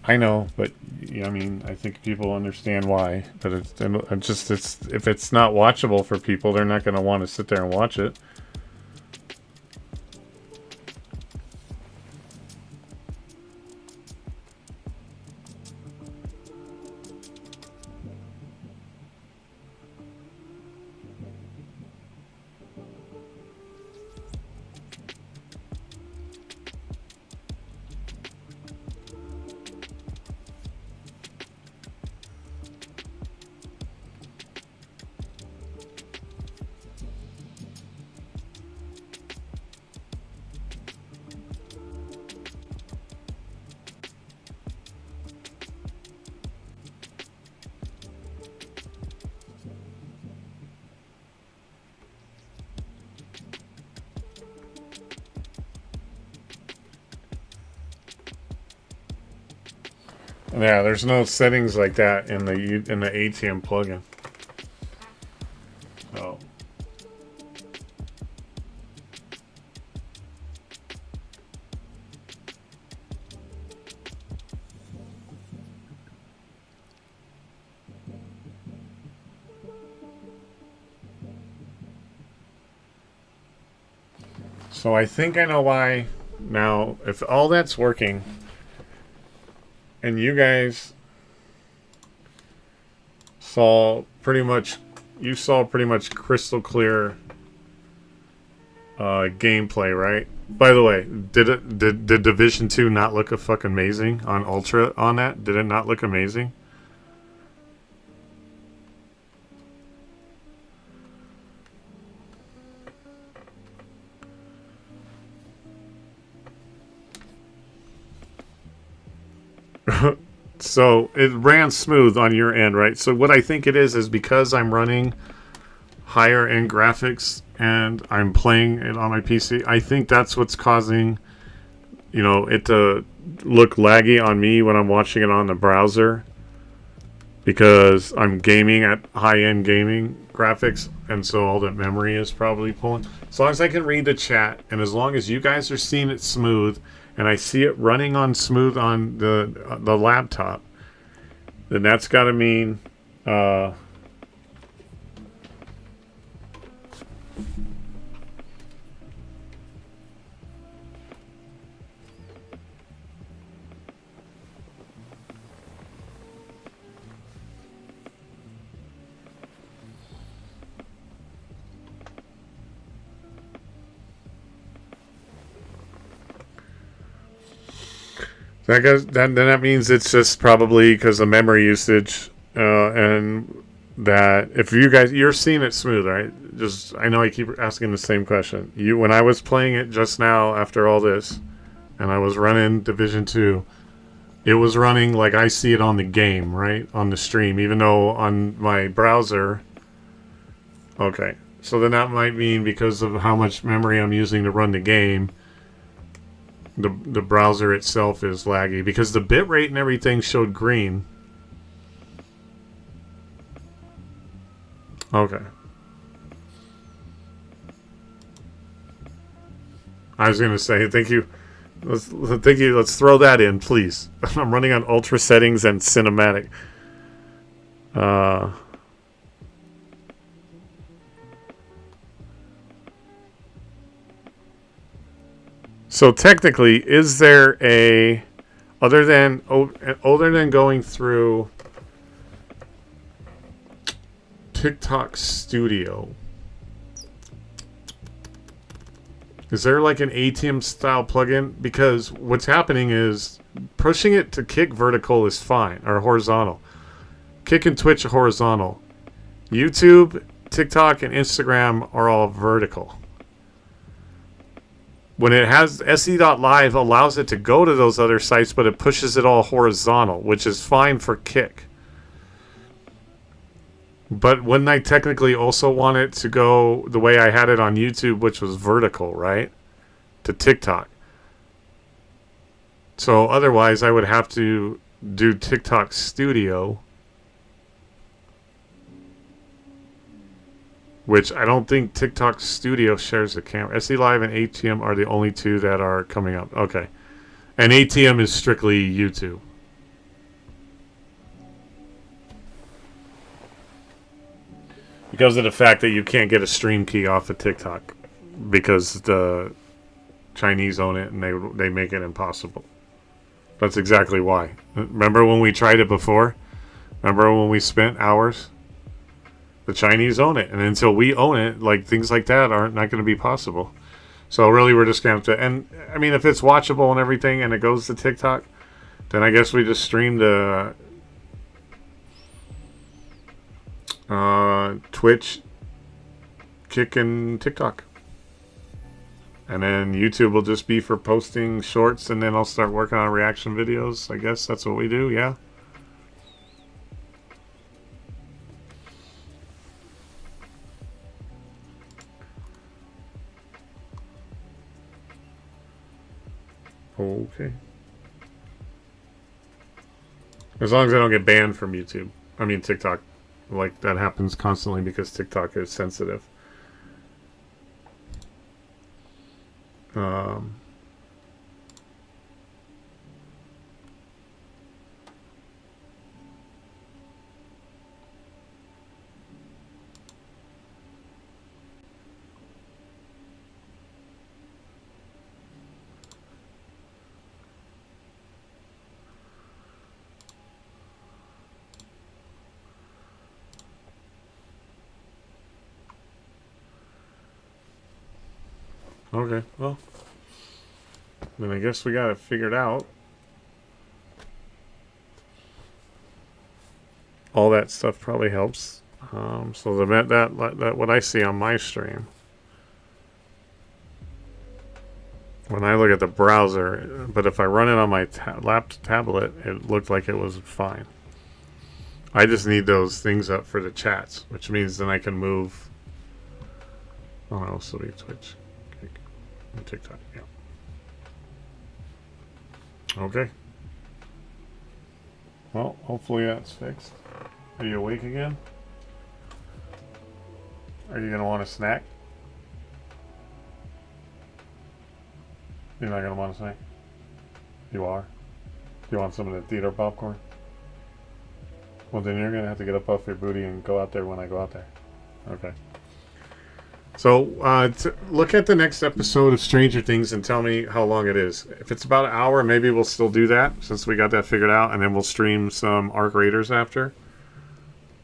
A: I know, but I mean, I think people understand why. But it's if it's not watchable for people, they're not going to want to sit there and watch it. Yeah, there's no settings like that in the ATM plugin. Oh. So I think I know why now. If all that's working, and you guys saw pretty much crystal clear gameplay, right? By the way, did Division 2 not look a fucking amazing on Ultra on that? Did it not look amazing? So it ran smooth on your end, right? So what I think it is because I'm running higher end graphics and I'm playing it on my PC. I think that's what's causing, it to look laggy on me when I'm watching it on the browser, because I'm gaming at high end gaming graphics, and so all that memory is probably pulling. As long as I can read the chat, and as long as you guys are seeing it smooth, and I see it running on smooth on the laptop, then that's got to mean that means it's just probably because of memory usage, and that if you're seeing it smooth, right? I know I keep asking the same question. When I was playing it just now after all this, and I was running Division 2, it was running like I see it on the game, right? On the stream, even though on my browser. Okay, so then that might mean because of how much memory I'm using to run the game, the browser itself is laggy, because the bitrate and everything showed green. Okay. I was gonna say thank you. Let's throw that in, please. I'm running on ultra settings and cinematic. So technically, is there a other than going through TikTok Studio? Is there like an ATM style plugin? Because what's happening is pushing it to kick vertical is fine, or horizontal. Kick and Twitch are horizontal. YouTube, TikTok, and Instagram are all vertical. When it has SE.live allows it to go to those other sites, but it pushes it all horizontal, which is fine for Kick. But wouldn't I technically also want it to go the way I had it on YouTube, which was vertical, right? To TikTok. So otherwise, I would have to do TikTok Studio, which I don't think TikTok Studio shares the camera. SE Live and ATM are the only two that are coming up. Okay. And ATM is strictly YouTube. Because of the fact that you can't get a stream key off of TikTok. Because the Chinese own it and they make it impossible. That's exactly why. Remember when we tried it before? Remember when we spent hours? The Chinese own it, and until we own it, like things like that aren't not going to be possible. So really, we're just going to have to. And I mean, if it's watchable and everything, and it goes to TikTok, then I guess we just stream to Twitch, Kick, and TikTok, and then YouTube will just be for posting shorts, and then I'll start working on reaction videos. I guess that's what we do. Yeah. Okay. As long as I don't get banned from YouTube. I mean TikTok. Like that happens constantly because TikTok is sensitive. Okay, well, then I guess we got it figured out. All that stuff probably helps. So that what I see on my stream, when I look at the browser, but if I run it on my tablet, it looked like it was fine. I just need those things up for the chats, which means then I can move. Oh, I'll still be Twitch. And TikTok, yeah. Okay. Well, hopefully that's fixed. Are you awake again? Are you going to want a snack? You're not going to want a snack? You are? Do you want some of the theater popcorn? Well, then you're going to have to get up off your booty and go out there when I go out there. Okay. So, look at the next episode of Stranger Things and tell me how long it is. If it's about an hour, maybe we'll still do that since we got that figured out, and then we'll stream some Arc Raiders after.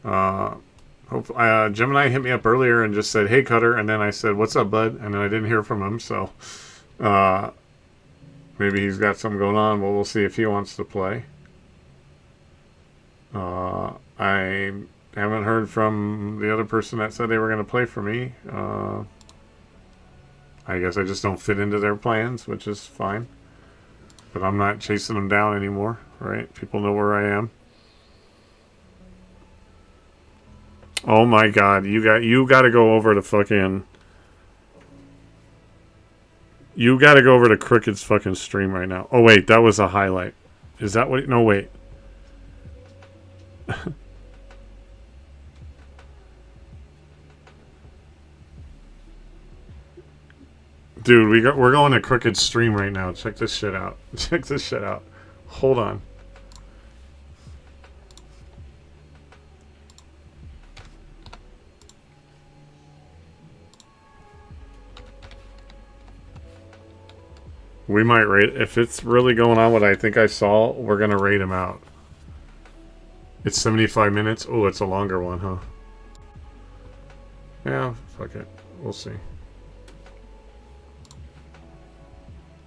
A: Gemini hit me up earlier and just said, "Hey, Cutter," and then I said, "What's up, bud?" And then I didn't hear from him, so maybe he's got something going on. Well, we'll see if he wants to play. I haven't heard from the other person that said they were going to play for me. I guess I just don't fit into their plans, which is fine. But I'm not chasing them down anymore, right? People know where I am. Oh my God, you got to go over to fucking. You got to go over to Crooked's fucking stream right now. Oh wait, that was a highlight. Is that what? No, wait. Dude, we're going to Crooked's stream right now. Check this shit out. Check this shit out. Hold on. We might rate if it's really going on what I think I saw. We're gonna rate him out. It's 75 minutes. Oh, it's a longer one, huh? Yeah, fuck it. We'll see.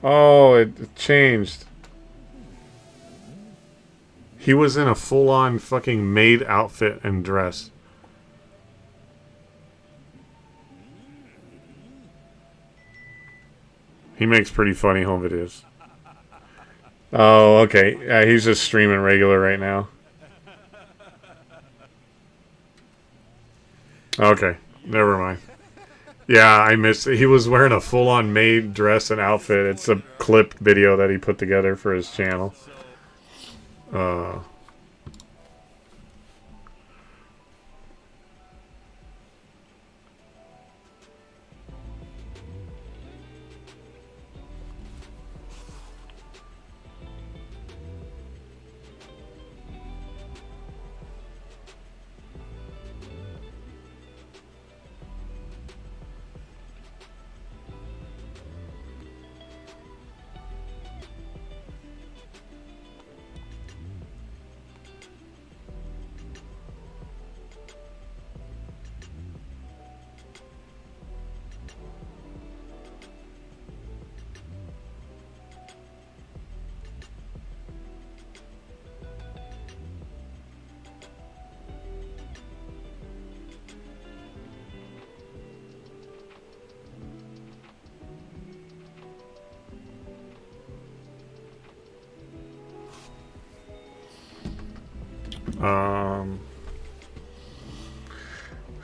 A: Oh, it changed. He was in a full-on fucking maid outfit and dress. He makes pretty funny home videos. Oh, okay. Yeah, he's just streaming regular right now. Okay, never mind. Yeah, I missed it. He was wearing a full-on maid dress and outfit. It's a clipped video that he put together for his channel.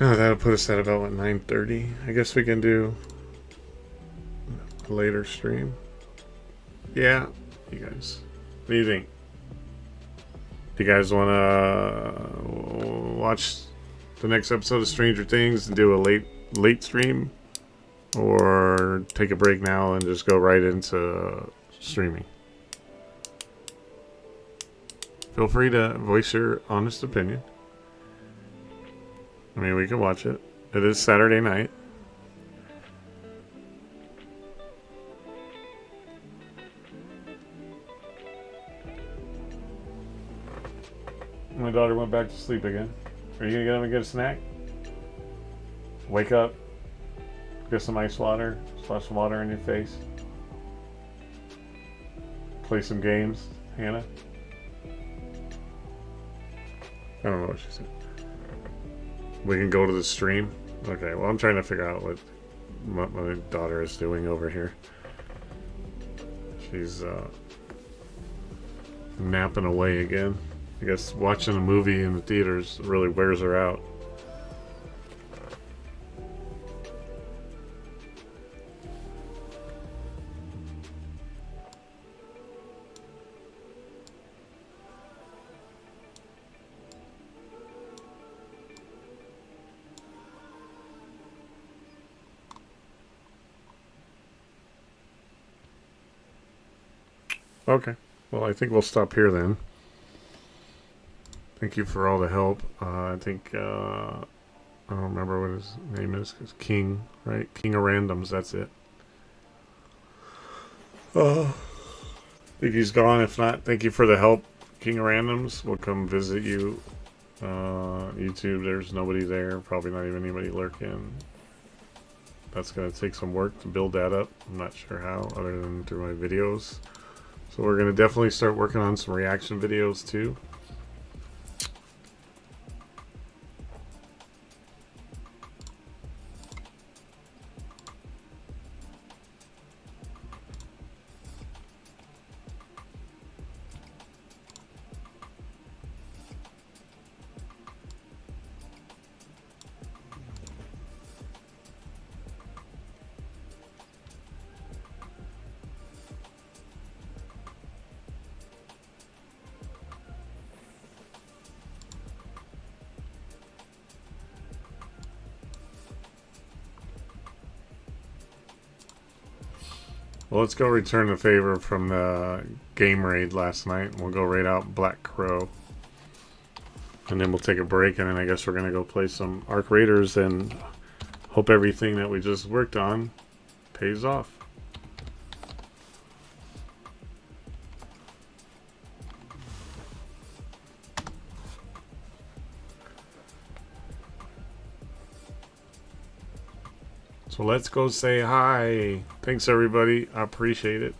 A: Oh, that'll put us at about what, 9:30. I guess we can do a later stream. Yeah, you guys. What do you think? Do you guys want to watch the next episode of Stranger Things and do a late stream, or take a break now and just go right into streaming? Feel free to voice your honest opinion. I mean, we can watch it. It is Saturday night. My daughter went back to sleep again. Are you gonna get up and get a snack? Wake up, get some ice water, splash some water in your face. Play some games, Hannah. I don't know what she said. We can go to the stream. Okay, well, I'm trying to figure out what my daughter is doing over here. She's napping away again. I guess watching a movie in the theaters really wears her out. Okay, well, I think we'll stop here then. Thank you for all the help. I think, I don't remember what his name is. It's King, right? King of Randoms, that's it. I think he's gone. If not, thank you for the help, King of Randoms. We'll come visit you. YouTube, there's nobody there. Probably not even anybody lurking. That's going to take some work to build that up. I'm not sure how, other than through my videos. So we're going to definitely start working on some reaction videos too. Well, let's go return the favor from the game raid last night. We'll go raid out Black Crow. And then we'll take a break, and then I guess we're going to go play some Arc Raiders and hope everything that we just worked on pays off. So let's go say hi. Thanks everybody. I appreciate it.